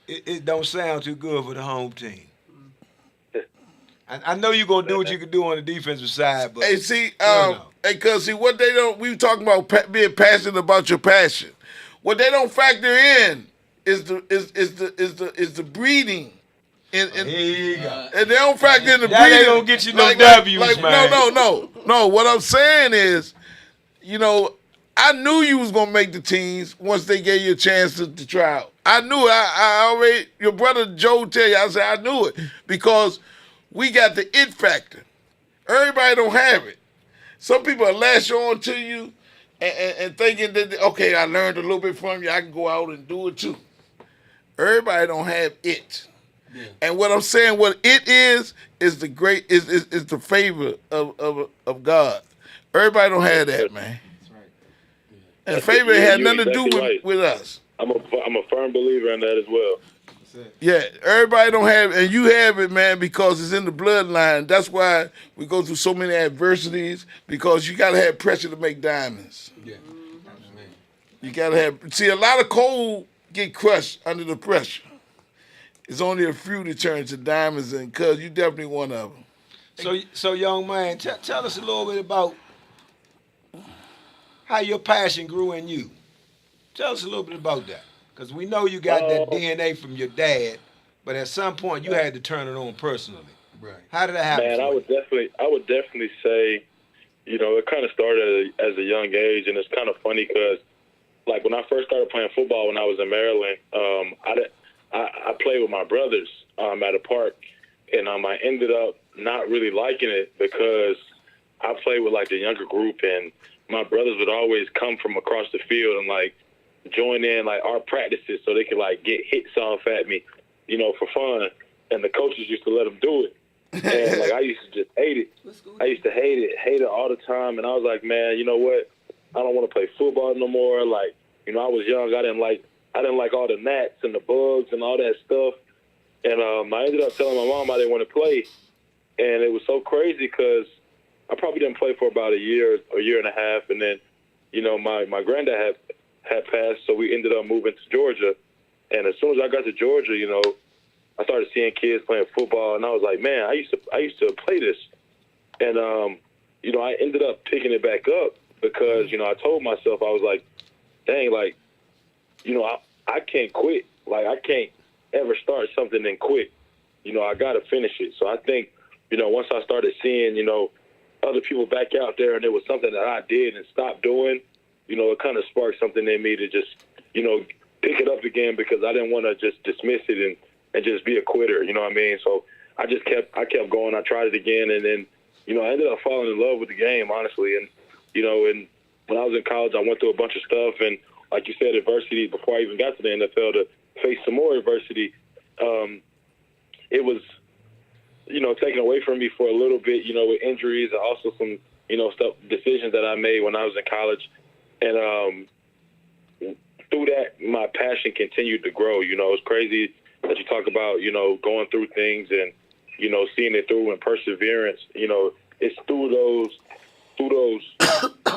it don't sound too good for the home team. I know you're gonna do what you can do on the defensive side, but Hey, cuz what they don't. We were talking about being passionate about your passion. What they don't factor in is the breeding. here you go. And they don't factor in the That breeding. ain't gonna get you no W's, man. No. What I'm saying is, you know, I knew you was gonna make the teams once they gave you a chance to try out. I knew it. I already. Your brother Joe tell you. I said I knew it because we got the it factor. Everybody don't have it. Some people are lash on to you and thinking that okay, I learned a little bit from you. I can go out and do it too. Everybody don't have it. Yeah. And what I'm saying, what it is the great is the favor of God. Everybody don't have that, man. That's right. And favor had you're nothing to do exactly with, right. with us. I'm a firm believer in that as well. Yeah, everybody don't have, and you have it, man, because it's in the bloodline. That's why we go through so many adversities, because you gotta have pressure to make diamonds. Yeah. You gotta have. See, a lot of coal get crushed under the pressure. It's only a few that turn to diamonds, and cuz you definitely one of them. So young man, tell us a little bit about how your passion grew in you. Tell us a little bit about that, because we know you got that DNA from your dad, but at some point you had to turn it on personally. Right. How did that happen? Man, for I you? would definitely say, it kind of started as a young age, and it's kind of funny because, like, when I first started playing football when I was in Maryland, I played with my brothers at a park, and I ended up not really liking it because I played with like the younger group, and my brothers would always come from across the field and like join in like our practices so they could like get hits off at me, for fun, and the coaches used to let them do it. And like I used to just hate it. I used to hate it all the time. And I was like, man, you know what? I don't want to play football no more. Like, I was young. I didn't like all the gnats and the bugs and all that stuff. And I ended up telling my mom I didn't want to play. And it was so crazy because I probably didn't play for about a year and a half. And then, my granddad had passed, so we ended up moving to Georgia. And as soon as I got to Georgia, I started seeing kids playing football, and I was like, man, I used to play this. And, I ended up picking it back up because, I told myself, I was like, dang, like, I can't quit. Like, I can't ever start something and quit. I got to finish it. So I think, once I started seeing, other people back out there and it was something that I did and stopped doing, it kind of sparked something in me to just, pick it up again because I didn't want to just dismiss it and just be a quitter, you know what I mean? So I kept going. I tried it again, and then, I ended up falling in love with the game, honestly. And, and when I was in college, I went through a bunch of stuff, and like you said, adversity before I even got to the NFL to face some more adversity. It was, taken away from me for a little bit, with injuries and also some, decisions that I made when I was in college. And through that, my passion continued to grow. It's crazy that you talk about, going through things and, seeing it through and perseverance. It's through those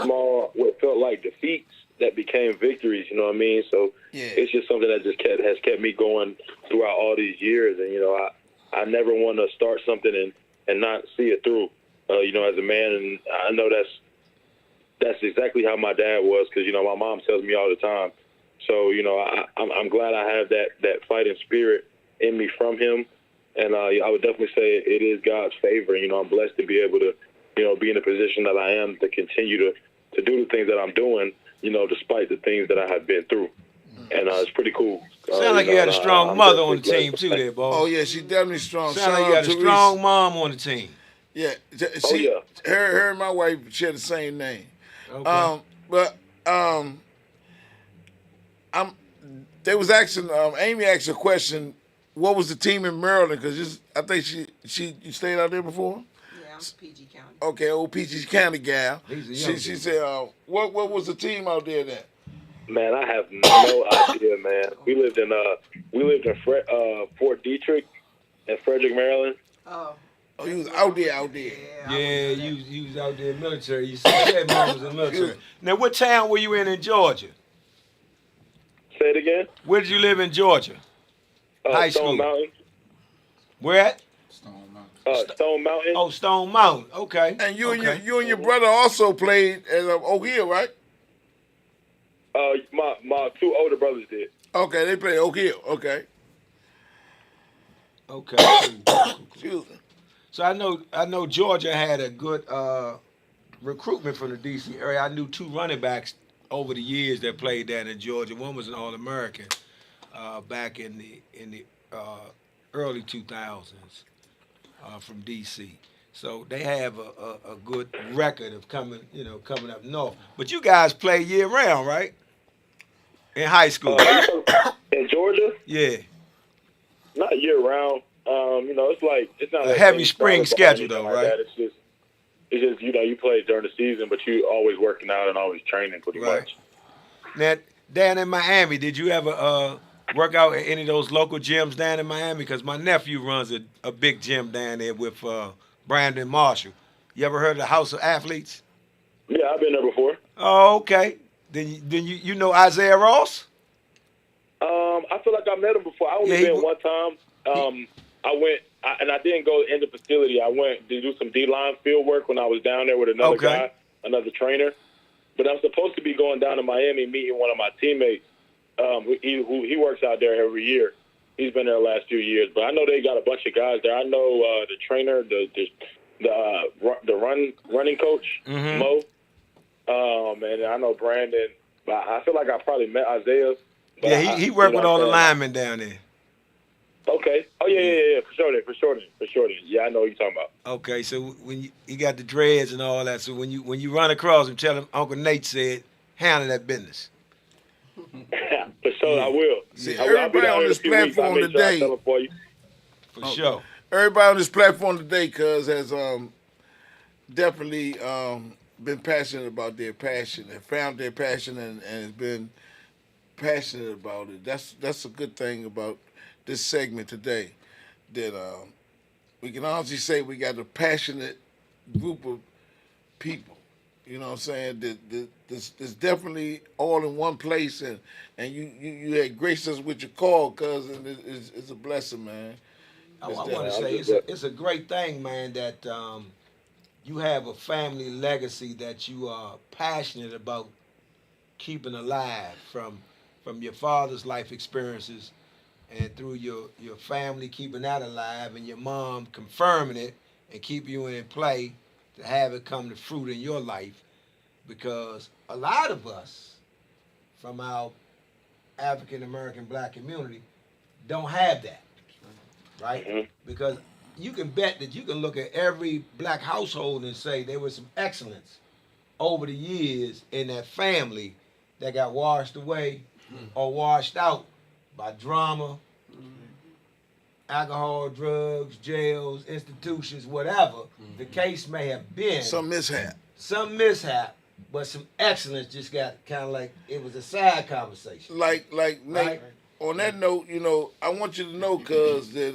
small, what felt like defeats that became victories, you know what I mean? So It's just something that just has kept me going throughout all these years. And, I never want to start something and not see it through, as a man. And I know that's exactly how my dad was because, my mom tells me all the time. So, I'm glad I have that fighting spirit in me from him. And I would definitely say it is God's favor. I'm blessed to be able to, be in the position that I am to continue to do the things that I'm doing, despite the things that I have been through. And it's pretty cool. Sound like you had a strong mother on the team, too, there, boss. Oh, yeah, she definitely strong. Sound like you had a strong mom on the team. Yeah. Yeah. Her and my wife share the same name. Okay. They was asking, Amy asked a question, what was the team in Maryland? Because I think you stayed out there before? Yeah, I'm PG County. Okay, old PG County gal. He's a young She dude. said, what was the team out there then? Man, I have no idea, man. We lived in Fort Detrick in Frederick, Maryland. Oh. Oh, you was out there. Yeah, you was out there in the military. You said mom was in the military. Now, what town were you in Georgia? Say it again. Where did you live in Georgia? High school. Stone Mountain. Where at? Stone Mountain. Stone Mountain. Oh, Stone Mountain. Okay. And you okay. and your brother also played at Oak Hill, right? My two older brothers did. Okay, they played Oak Hill. Okay. Okay. Excuse me. So I know Georgia had a good recruitment from the DC area. I knew two running backs over the years that played down in Georgia. One was an All-American back in the early 2000s from DC. So they have a good record of coming up north. But you guys play year round, right? In high school. In Georgia, Yeah. not year round. It's not A heavy spring schedule though, right? That. It's just you play during the season, but you always working out and always training pretty Right. much. Now, down in Miami, did you ever work out at any of those local gyms down in Miami? Because my nephew runs a big gym down there with Brandon Marshall. You ever heard of the House of Athletes? Yeah, I've been there before. Oh, okay. Then you know Isaiah Ross? I feel like I met him before. I only Yeah, he been w- one time. I didn't go in the facility. I went to do some D-line field work when I was down there with another Okay. guy, another trainer. But I'm supposed to be going down to Miami meeting one of my teammates. He works out there every year. He's been there the last few years. But I know they got a bunch of guys there. I know the trainer, the running coach, Mhm. Mo. And I know Brandon. But I feel like I probably met Isaiah. But Yeah, he worked you with know all the what I'm saying? linemen down there. Okay. Oh yeah. For sure. Yeah, I know what you're talking about. Okay, so when you got the dreads and all that, so when you run across him, tell him Uncle Nate said, handle that business. For sure, I will. See, I'll be everybody down on here in a this few weeks. I'll platform make sure I today, tell 'em for you. For sure. everybody on this platform today, cuz has definitely been passionate about their passion and found their passion and has been passionate about it. That's a good thing about this segment today. That we can honestly say we got a passionate group of people. You know what I'm saying? There's definitely all in one place, and you had graced us with your call, cuz, and it's a blessing, man. I It's want to definitely- say it's a great thing, man, that you have a family legacy that you are passionate about keeping alive from your father's life experiences and through your family keeping that alive and your mom confirming it and keep you in play to have it come to fruit in your life, because a lot of us from our African American black community don't have that, right? Mhm. Because you can bet that you can look at every black household and say there was some excellence over the years in that family that got washed away or washed out by drama, alcohol, drugs, jails, institutions, whatever the case may have been. Some mishap. Some mishap, but some excellence just got kind of like it was a side conversation. Like Nate, Right. on that note, I want you to know, cuz, that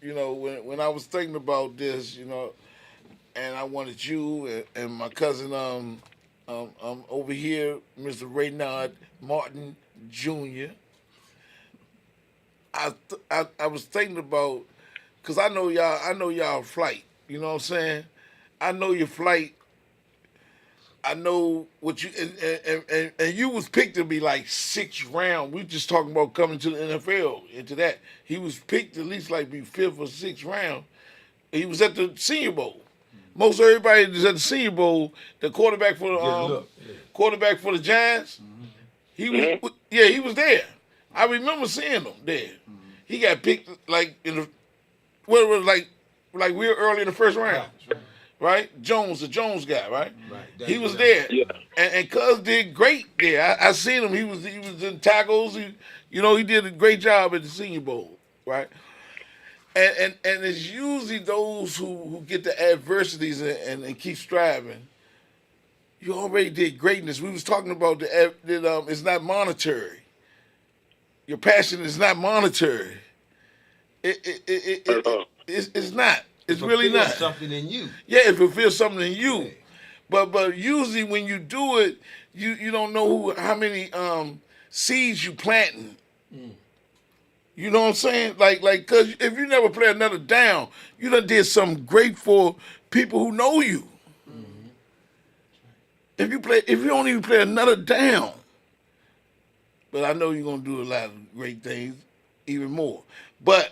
when I was thinking about this, and I wanted you and my cousin over here, Mr. Raynard Martin Jr. I was thinking about, cause I know y'all flight. You know what I'm saying? I know your flight. I know what you and you was picked to be like 6th round. We just talking about coming to the NFL. Into that, he was picked at least like be 5th or 6th round. He was at the Senior Bowl. Most everybody that's at the Senior Bowl, the quarterback for the Giants, he was he was there. I remember seeing him there. He got picked like in the what was like real early in the 1st round. Right? Jones, the Jones guy, right? Right. He was there. Yeah. And Cuz did great there. I seen him. He was in tackles. He did a great job at the Senior Bowl, right? And it's usually those who get the adversities and keep striving. You already did greatness. We was talking about that it's not monetary. Your passion is not monetary. It's not. It's really Fulfill not. something in you. Yeah, if it feels something in you. Yeah. But usually when you do it, you don't know how many seeds you planting. You know what I'm saying? Like, cause if you never play another down, you done did something great for people who know you. If you don't even play another down, but I know you're gonna do a lot of great things, even more. But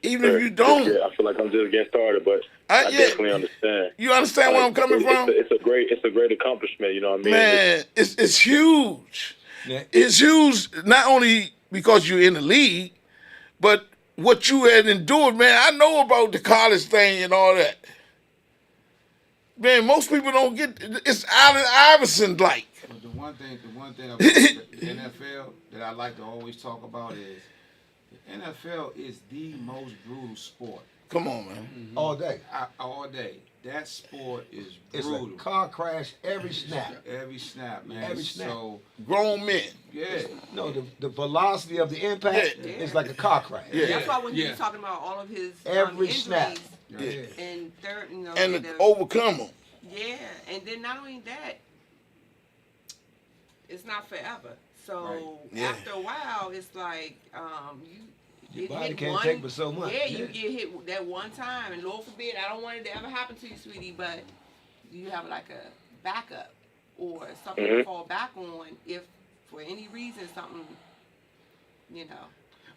even if you don't, I feel like I'm just getting started, but I yeah. definitely understand. You understand where I'm coming from? It's a great accomplishment. You know what I mean? Man, it's huge. Yeah. It's huge not only because you're in the league, but what you had endured, man. I know about the college thing and all that. Man, most people don't get it's Allen Iverson like. But the one thing about the NFL that I like to always talk about is the NFL is the most brutal sport Come on, man. all day. All day. That sport is It's brutal. a car crash every snap. Every snap, man. Every snap. So, Grown men. yeah. No, the velocity of the impact Yeah. is like a car crash. Yeah. That's why when he Yeah. was talking about all of his Every injuries snap. Yeah. and third, And to overcome them. yeah, and then not only that, it's not forever. So Right. Yeah. after a while, it's like Your it body hit can't one- take but so much. Yeah, you get hit that one time, and Lord forbid, I don't want it to ever happen to you, sweetie, but you have like a backup or something to fall back on if for any reason something,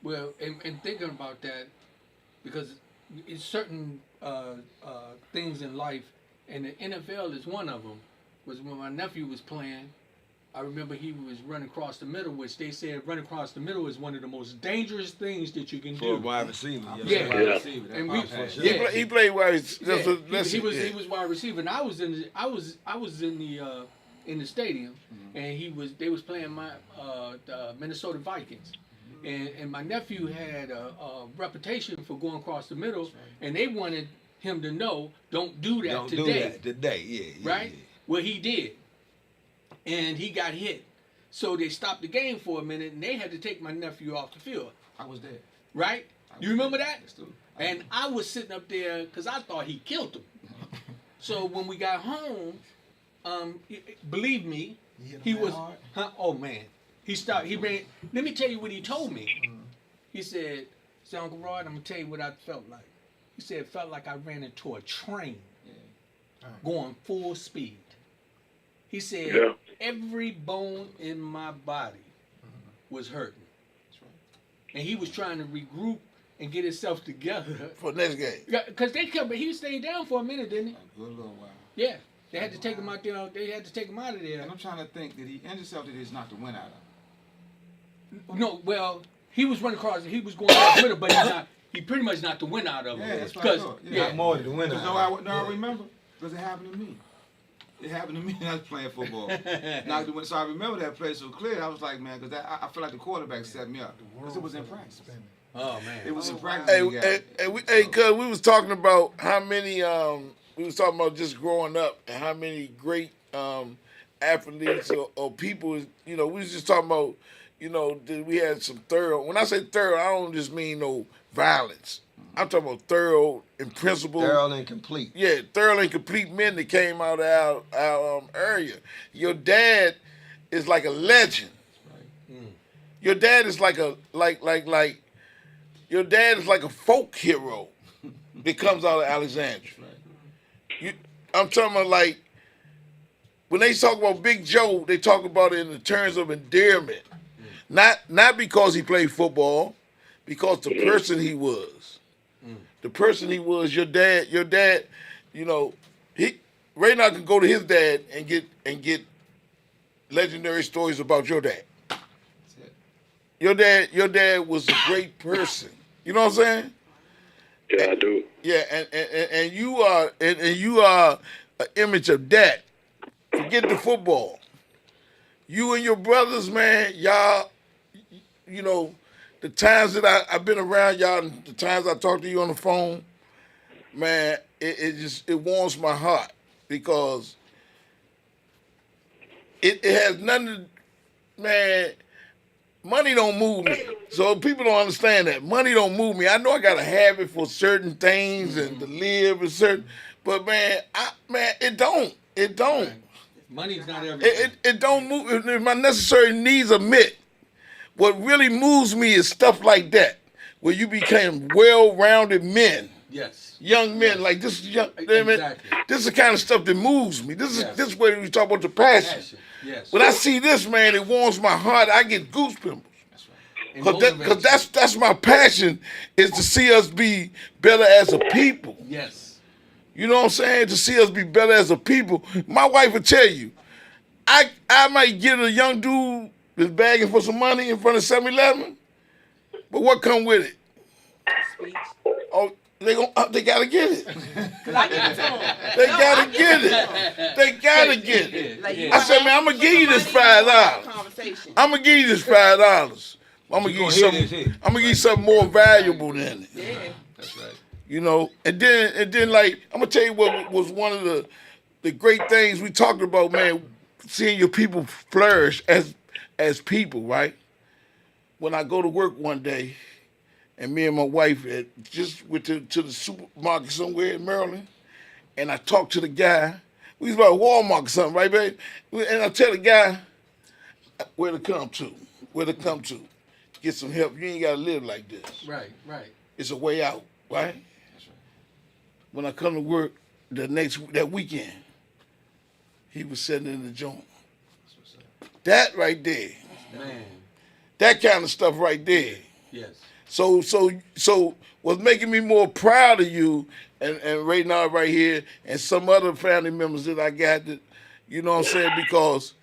Well, and thinking about that, because it's certain things in life, and the NFL is one of them. Was when my nephew was playing, I remember he was running across the middle, which they said running across the middle is one of the most dangerous things that you can For a do. wide receiver. Yeah. Wide receiver, that And we- pop pass. yeah. He played while he's Yeah, he listen, was wide receiver, and I was in the stadium, and they was playing the Minnesota Vikings, and my nephew had a reputation for going across the middle, and they wanted him to know, don't do that Don't today, do that today. Yeah. right? Well, he did, and he got hit, so they stopped the game for a minute, and they had to take my nephew off the field, I was there. right? You remember that? Yes, dude. And I was sitting up there because I thought he killed him. So when we got home, believe me, he was. Huh? Oh man, he ran. Let me tell you what he told me. He said, "Uncle Rod, I'm gonna tell you what I felt like." He said, "It felt like I ran into a train, going full speed." He said, Yeah. "Every bone in my body was hurting." And he was trying to regroup and get himself together. for next game. Yeah, because he stayed down for a minute, didn't he? A good little while. Yeah. They had to take him out there. They had to take him out of there. And I'm trying to think, did he injure himself or did he knock the wind out of him? No, well, he was running across. He was going across the middle, but he pretty much knocked the wind out of him. Yeah, that's what I thought. Yeah. Not more than the winner. I remember because it happened to me. It happened to me when I was playing football. Knocked the wind. So I remember that play so clear. I was like, man, because I feel like the quarterback set me up because it was in practice. Oh man. It was in practice. when he got it. Hey, cuz we was talking about how many we was talking about just growing up and how many great athletes or people, we was just talking about, that we had some thorough. When I say thorough, I don't just mean no violence. I'm talking about thorough and principled. Thorough and complete. Yeah, thorough and complete men that came out of our area. Your dad is like a legend. Your dad is like your dad is like a folk hero that comes out of Alexandria. I'm talking about like when they talk about Big Joe, they talk about it in the terms of endearment. Not because he played football, because the person he was. The person he was, your dad, Ray now can go to his dad and get legendary stories about your dad. Your dad was a great person. You know what I'm saying? Yeah, I do. Yeah, and you are an image of that. Forget the football. You and your brothers, man, y'all, the times that I've been around y'all and the times I talk to you on the phone, man, it warms my heart because it has nothing to, man, money don't move me. So people don't understand that. Money don't move me. I know I got a habit for certain things and to live and certain, but man, it don't. It don't. Money's not everything. It don't move. If my necessary needs are met, what really moves me is stuff like that, where you became well-rounded men, Yes. young men. Like this, Exactly. this is the kind of stuff that moves me. This is Yes. this way we talk about the passion. Passion. Yes. When I see this, man, it warms my heart. I get goose pimples. And Because motivates that's my passion, is to see us be better as a people. you. Yes. You know what I'm saying? To see us be better as a people. My wife will tell you, I might get a young dude that's begging for some money in front of 7-Eleven, but what come with it? Speech. Oh, they gotta get it. Cause I give it to them. They gotta get it. They gotta get it. Like, you I said, gonna man, I'm gonna ask give you for this some money, you gonna have a $5. conversation. I'm gonna give you this $5. I'm gonna give you gonna hear something. this here. I'm gonna give you something more valuable than it. Yeah. That's right. you know. And then like I'm gonna tell you what was one of the great things we talked about, man. Seeing your people flourish as people, right? When I go to work one day, and me and my wife just went to the supermarket somewhere in Maryland, and I talked to the guy. We was about Walmart or something, right, babe? And I tell the guy where to come to, get some help. You ain't gotta live like this. Right, right. It's a way out, right? When I come to work that weekend, he was sitting in the joint. That right there, Man, that kind of stuff right there. yes. So what's making me more proud of you and Raynard right here and some other family members that I got that, you know what I'm saying, because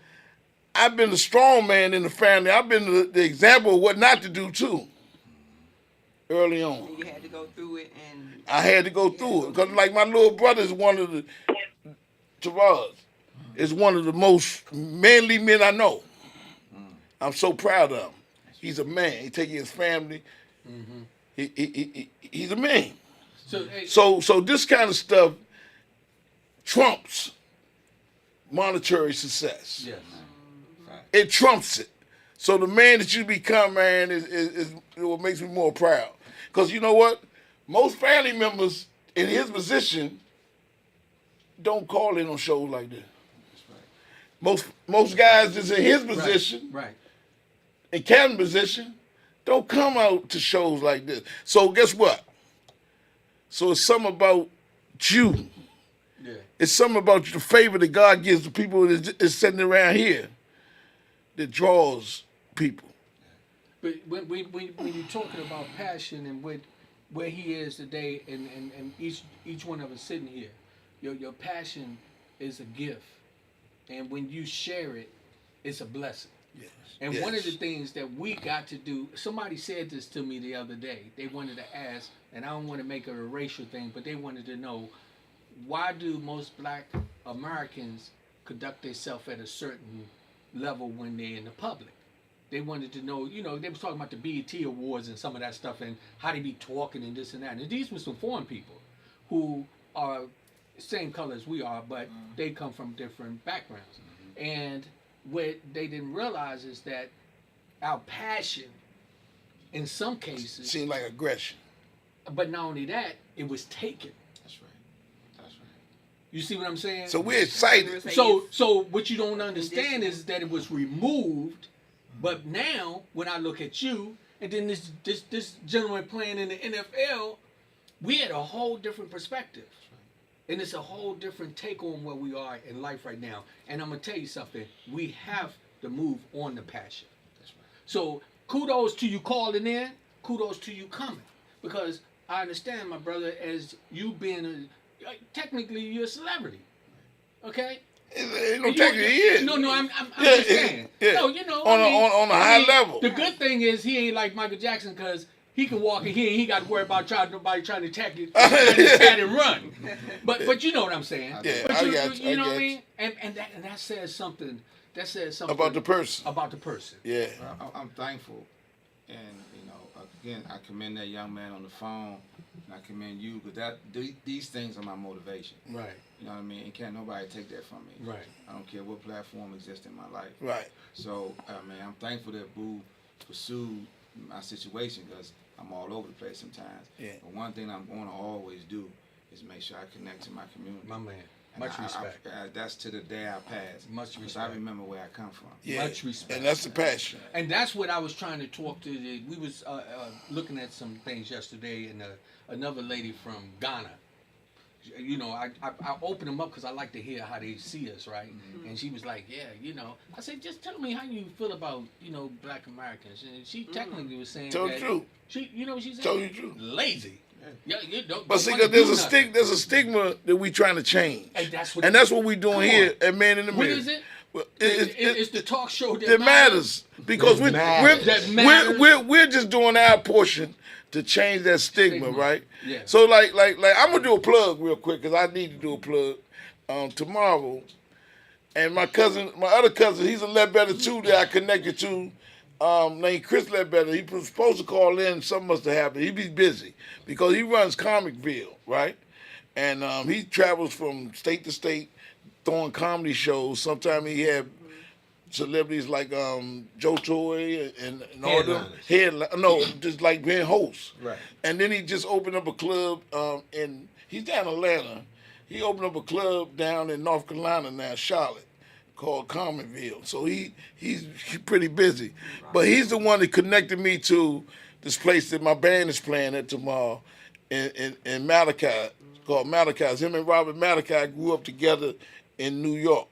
I've been the strong man in the family. I've been the example of what not to do too. Early on. And you had to go through it, and I had to go through it. Because like my little brother is one of the, Taraz, is one of the most manly men I know. I'm so proud of him. He's a man. He taking his family. He's a man. So, hey, So this kind of stuff trumps monetary success. yes. It trumps it. So the man that you become, man, is what makes me more proud. Because you know what? Most family members in his position don't call in on shows like this. Most guys that's in his position, Right. in Kevin's position, don't come out to shows like this. So guess what? So it's something about you. Yeah. It's something about the favor that God gives to people that is sitting around here that draws people. But when you're talking about passion and where he is today, and each one of us sitting here, your passion is a gift, and when you share it, it's a blessing. Yes. And one of the things that we got to do, somebody said this to me the other day. They wanted to ask, and I don't want to make it a racial thing, but they wanted to know, why do most black Americans conduct themselves at a certain level when they're in the public? They wanted to know, they was talking about the BET Awards and some of that stuff and how they be talking and this and that. And these were some foreign people who are same color as we are, but they come from different backgrounds. And what they didn't realize is that our passion, in some cases, Seemed like aggression. but not only that, it was taken. That's right. You see what I'm saying? So we're excited. So what you don't understand is that it was removed, but now when I look at you and then this gentleman playing in the NFL, we had a whole different perspective. And it's a whole different take on where we are in life right now. And I'm gonna tell you something, we have to move on the passion. That's right. So kudos to you calling in, kudos to you coming. Because I understand, my brother, as you being technically you're a celebrity. Okay? It don't take it years. No, I'm just saying. Yeah. No, On a high level. The good thing is he ain't like Michael Jackson because he can walk in here and he got to worry about nobody trying to attack it, and run. But you know what I'm saying. Yeah, but I got you. You know what I mean? And that says something. That says something About the person. About the person. Yeah. I'm thankful, and again, I commend that young man on the phone, and I commend you because these things are my motivation. Right. You know what I mean? And can't nobody take that from me. Right. I don't care what platform exists in my life. Right. So, I'm thankful that Boo pursued my situation because I'm all over the place sometimes. Yeah. But one thing I'm going to always do is make sure I connect to my community. My man. And Much respect. That's to the day I pass. Much Because I respect. remember where I come from. Yeah. Much respect. And that's the passion. And that's what I was trying to talk to. We was looking at some things yesterday, and another lady from Ghana. I opened them up because I like to hear how they see us, right? Mm-hmm. And she was like, yeah, I said, just tell me how you feel about, Black Americans. And she technically was saying Tell that the truth. she, what she said? Tell you the truth. Lazy. Yeah, you don't. But see, wanna 'cause there's do a nothing. there's a stigma that we trying to change. And that's what we're doing Come here on. at Man in the What Mirror. is it? Well, It's the talk show that matters because That matters. we're just doing our portion to change that stigma, right? Yeah. So like I'm gonna do a plug real quick because I need to do a plug tomorrow. And my other cousin, he's a lot better too that I connected to. named Chris Ledbetter. He was supposed to call in. Something must have happened. He be busy because he runs Comicville, right? And he travels from state to state throwing comedy shows. Sometimes he had celebrities like Joe Toy and all them. No, just like being hosts. Right. And then he just opened up a club in, he's down in Atlanta. He opened up a club down in North Carolina now, Charlotte, called Commonville. So he's pretty busy. But he's the one that connected me to this place that my band is playing at tomorrow in Malachi, called Malachi's. Him and Robert Malachi grew up together in New York,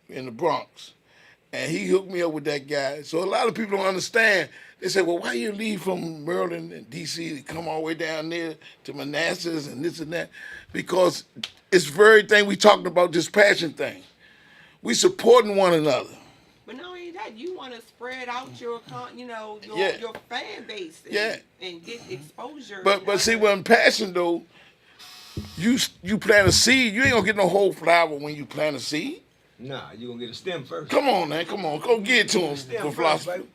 in the Bronx. And he hooked me up with that guy. So a lot of people don't understand. They say, well, why you leave from Maryland and D.C. to come all the way down there to Manassas and this and that? Because it's the very thing we talking about, this passion thing. We supporting one another. But not only that, you want to spread out your, Yeah. your fan base and get exposure. But see, when passion though, you plant a seed, you ain't gonna get no whole flower when you plant a seed. Nah, you gonna get a stem first. Come on, man, come on, go get it to him Stem for first, philosophy.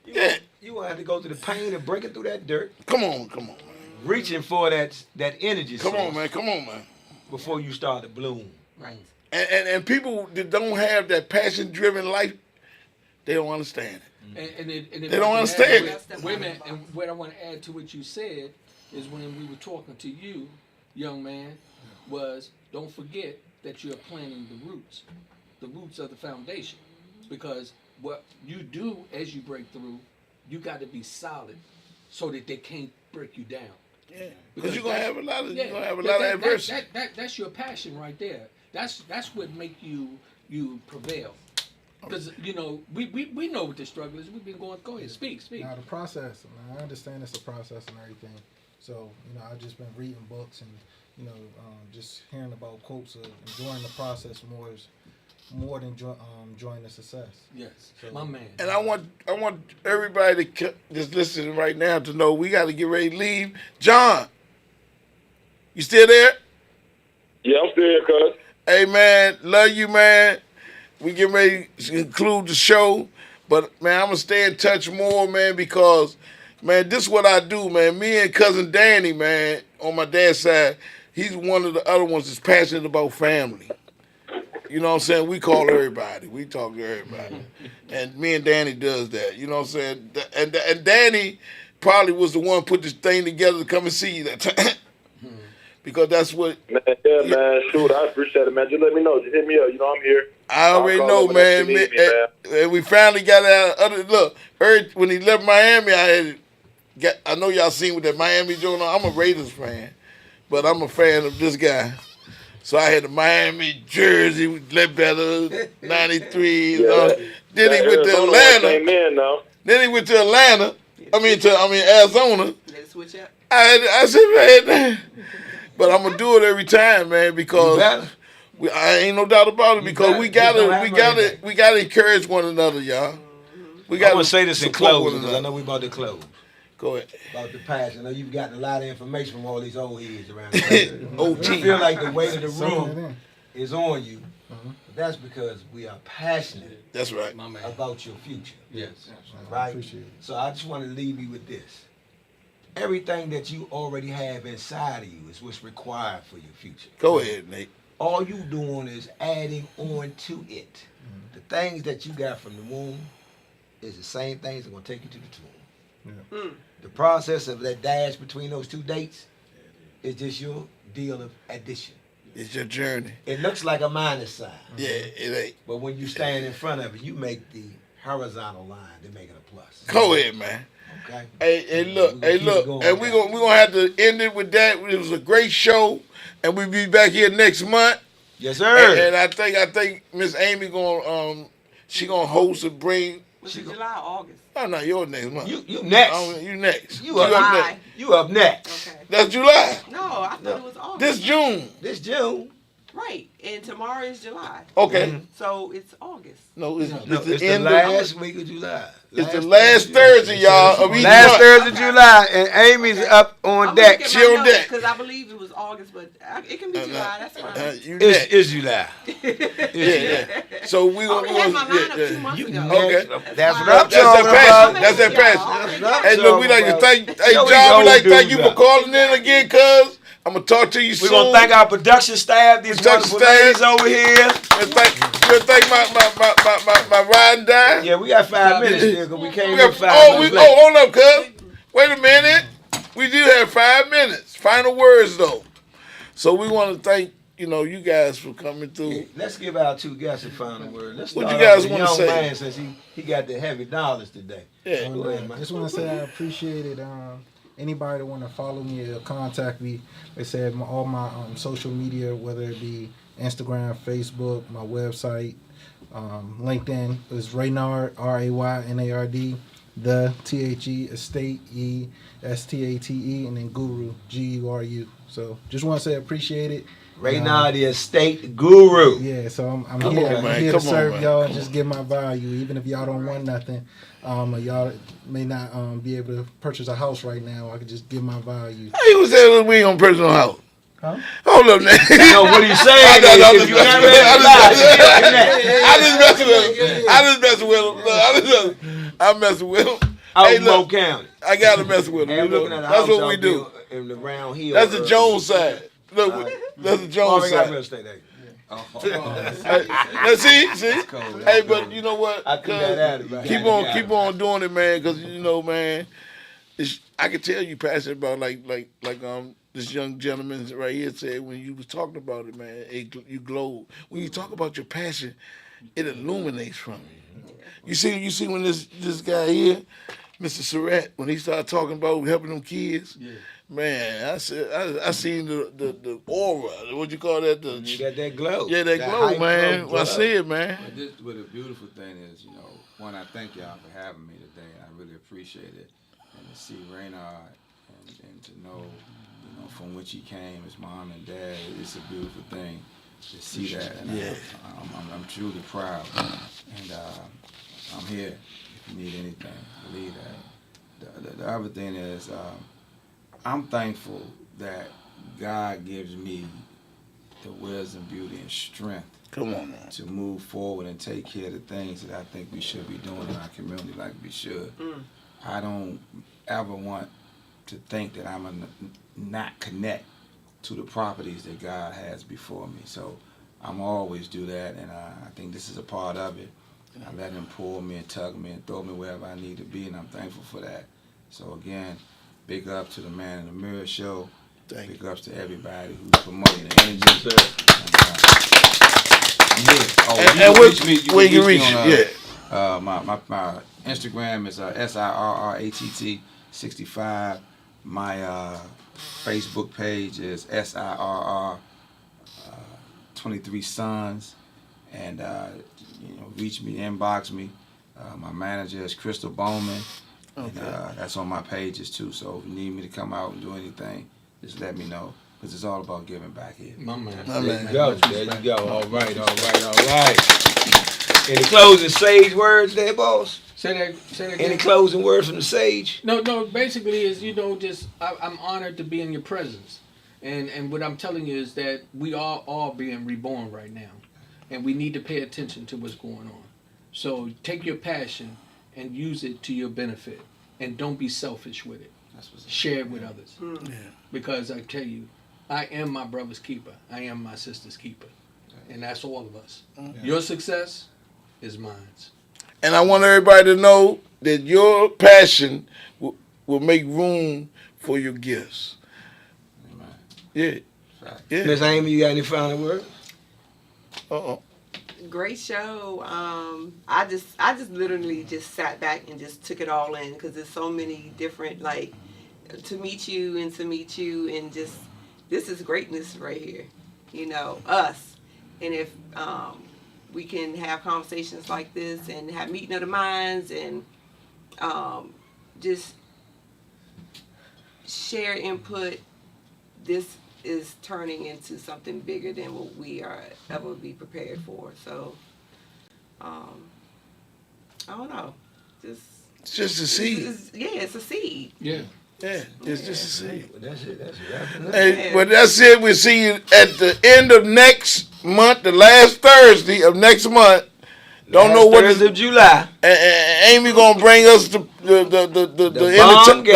baby. Yeah, You gonna have to go through the pain and break it through that dirt, come on, man. reaching for that energy Come source on, man. before you start to bloom. Right. And people that don't have that passion-driven life, they don't understand it. And They don't understand it. Wait a minute. And what I want to add to what you said is when we were talking to you, young man, was don't forget that you're planting the roots of the foundation. Because what you do as you break through, you got to be solid so that they can't break you down. Yeah, because you're gonna have a lot of that- adversity. That's your passion right there. That's what make you prevail. Because we know what the struggle is. We've been going. Go ahead, speak. Now the process, I understand it's a process and everything. So I've just been reading books and just hearing about quotes of enjoying the process more than enjoying the success. Yes, So- my man. And I want everybody just listening right now to know we got to get ready to leave. John, you still there? Yeah, I'm still here, cuz. Hey man, love you, man. We getting ready to conclude the show, but man, I'm gonna stay in touch more, man, because man, this is what I do, man. Me and cousin Danny, man, on my dad's side, he's one of the other ones that's passionate about family. You know what I'm saying? We call everybody. We talk to everybody. And me and Danny does that. You know what I'm saying? And Danny probably was the one put this thing together to come and see you that time. Because that's what Man, man, shoot, I appreciate it, man. Just let me know. Just hit me up. You know I'm here. I already I'll call know, up whenever man. you need me, And we finally got out. Look, when he left Miami, I know y'all seen with that Miami joint on. I'm a Raiders fan, but I'm a fan of this guy. So I had the Miami jersey with Ledbetter, 93. Yeah. Then he went to Arizona Atlanta. came in now. Then he went to Atlanta. I mean Arizona. Let's switch up. I said, man, but I'm gonna do it every time, man, because I ain't no doubt about it. Because we gotta encourage one another, y'all. We I gotta want to say this in support one closing because I another. know we about to close. Go ahead. About the passion. I know you've gotten a lot of information from all these old heads around the OT. I feel like the weight of the Soaking it room in. is on you. But that's because we are passionate That's right. My man. about your future. Yes. I Right? appreciate it. So I just want to leave you with this. Everything that you already have inside of you is what's required for your future. Go ahead, Nate. All you doing is adding on to it. The things that you got from the womb is the same things that are going to take you to the tomb. The process of that dash between those two dates is just your deal of addition. It's your journey. It looks like a minus sign, Yeah, it ain't. but when you stand in front of it, you make the horizontal line to make it a plus. Go ahead, man. Okay? Hey, We look, gonna keep it going, and we guys. gonna have to end it with that. It was a great show, and we'll be back here next month. Yes, sir. And I think Miss Amy gonna she gonna host and bring. Was it July or August? Oh no, yours next month. You next. You next. You up up July. next. You up next. Okay. That's July. No, I thought it was August. This June. This June. Right, and tomorrow is July. Okay. So it's August. No, it's, No, it's the it's the end last week of July. It's the last Thursday, y'all, of each Last month. Thursday of July, and Amy's up on I'm deck. gonna She on deck. because I believe it was August, but it can be July. That's fine. You It's, next. it's July. Yeah. So we I gonna. already had my lineup 2 months ago. Okay. That's what I'm That's that talking passion. about. That's that passion. That's what I'm Hey, look, we like to talking thank. Hey, Yo, John, we these like to old thank you dudes for calling in again, cuz. I'm gonna talk to you We're soon. gonna thank our production staff, these Production wonderful staff. ladies over here. We'll thank my ride and die. Yeah, we got 5 minutes still because we came We got, in 5 minutes late. hold up, cuz. Wait a minute. We do have 5 minutes. Final words, though. So we want to thank, you guys for coming through. Let's give our 2 guests a final word. Let's What start you guys off with the wanna young say? man since he got the heavy dollars today. Yeah. Go ahead, man. I just want to say I appreciate it. Anybody that want to follow me or contact me, they said all my social media, whether it be Instagram, Facebook, my website, LinkedIn, is Raynard, RAYNARD, the THE Estate ESTATE, and then Guru GURU. So just want to say I appreciate it. Raynard, the estate guru. Yeah, so I'm Come here. on, I'm man. here Come to on, serve man. y'all and Come just give my value, even if y'all don't want nothing. Or y'all may not be able to purchase a house right now. I could just give my value. How you gonna say that we ain't on personal house? Huh? Hold up, man. No, what he's saying is, if you're not ready to lie, I just messing with him. I'm messing with him. out Hey, in look, Mo County. I gotta mess with him. And looking at a That's house what we out do. there in the round hill. That's the Jones side. Look, that's the Oh, Jones we got side. real estate agent. Now, see. Hey, but you know what? I threw that at him, man. Keep on doing it, man. Because man, I can tell you passionate about like this young gentleman right here said when you was talking about it, man. You glow when you talk about your passion. It illuminates from you. You see when this guy here, Mr. Surratt, when he started talking about helping them kids. Yeah. Man, I seen the aura. What you call that? You got that glow. Yeah, that glow, hype man. glow. I see it, man. But the beautiful thing is, one, I thank y'all for having me today. I really appreciate it. And to see Raynard and to know, from which he came, his mom and dad, it's a beautiful thing to see that. And Yeah. I'm truly proud. And I'm here if you need anything. Believe that. The other thing is, I'm thankful that God gives me the wisdom, beauty, and strength Come on, man. to move forward and take care of the things that I think we should be doing in our community like we should. I don't ever want to think that I'm not connect to the properties that God has before me. So I'm always do that, and I think this is a part of it. I let him pull me and tug me and throw me wherever I need to be, and I'm thankful for that. So again, big up to the Man in the Mirror show. Big ups to everybody who's promoting the energy. And where you reach me on, my Instagram is SIRRATT65. My Facebook page is SIRR 23 Sons, and reach me, inbox me. My manager is Crystal Bowman. Okay. And that's on my pages too. So if you need me to come out and do anything, just let me know. Because it's all about giving back here. My man. There you go. There you go. All right. Any closing sage words there, boss? Say that Any again. closing words from the sage? No. Basically, is I'm honored to be in your presence, and what I'm telling you is that we are all being reborn right now, and we need to pay attention to what's going on. So take your passion and use it to your benefit, and don't be selfish with it. Share it with others, because I tell you, I am my brother's keeper. I am my sister's keeper, and that's all of us. Your success is mine. And I want everybody to know that your passion will make room for your gifts. Yeah. Miss Amy, you got any final words? Great show. I just literally just sat back and just took it all in because there's so many different to meet you and just this is greatness right here. Us. And if we can have conversations like this and have meeting of the minds and just share input, this is turning into something bigger than what we are ever be prepared for. So, I don't know. It's just a seed. It's a seed. Yeah. Yeah, it's just a seed. Well, that's it. That's wrapping up. Hey, well, that's it. We'll see you at the end of next month, the last Thursday of next month. Don't know what Thursday of July. Amy gonna bring us the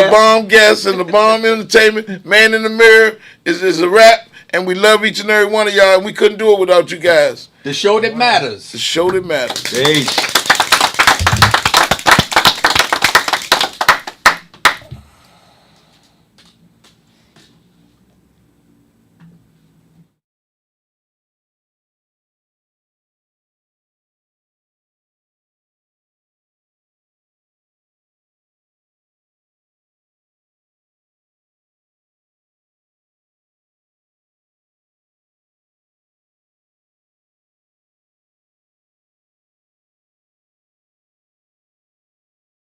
bomb guests and the bomb entertainment. Man in the Mirror is a wrap, and we love each and every one of y'all, and we couldn't do it without you guys. The show that matters. The show that matters. Peace.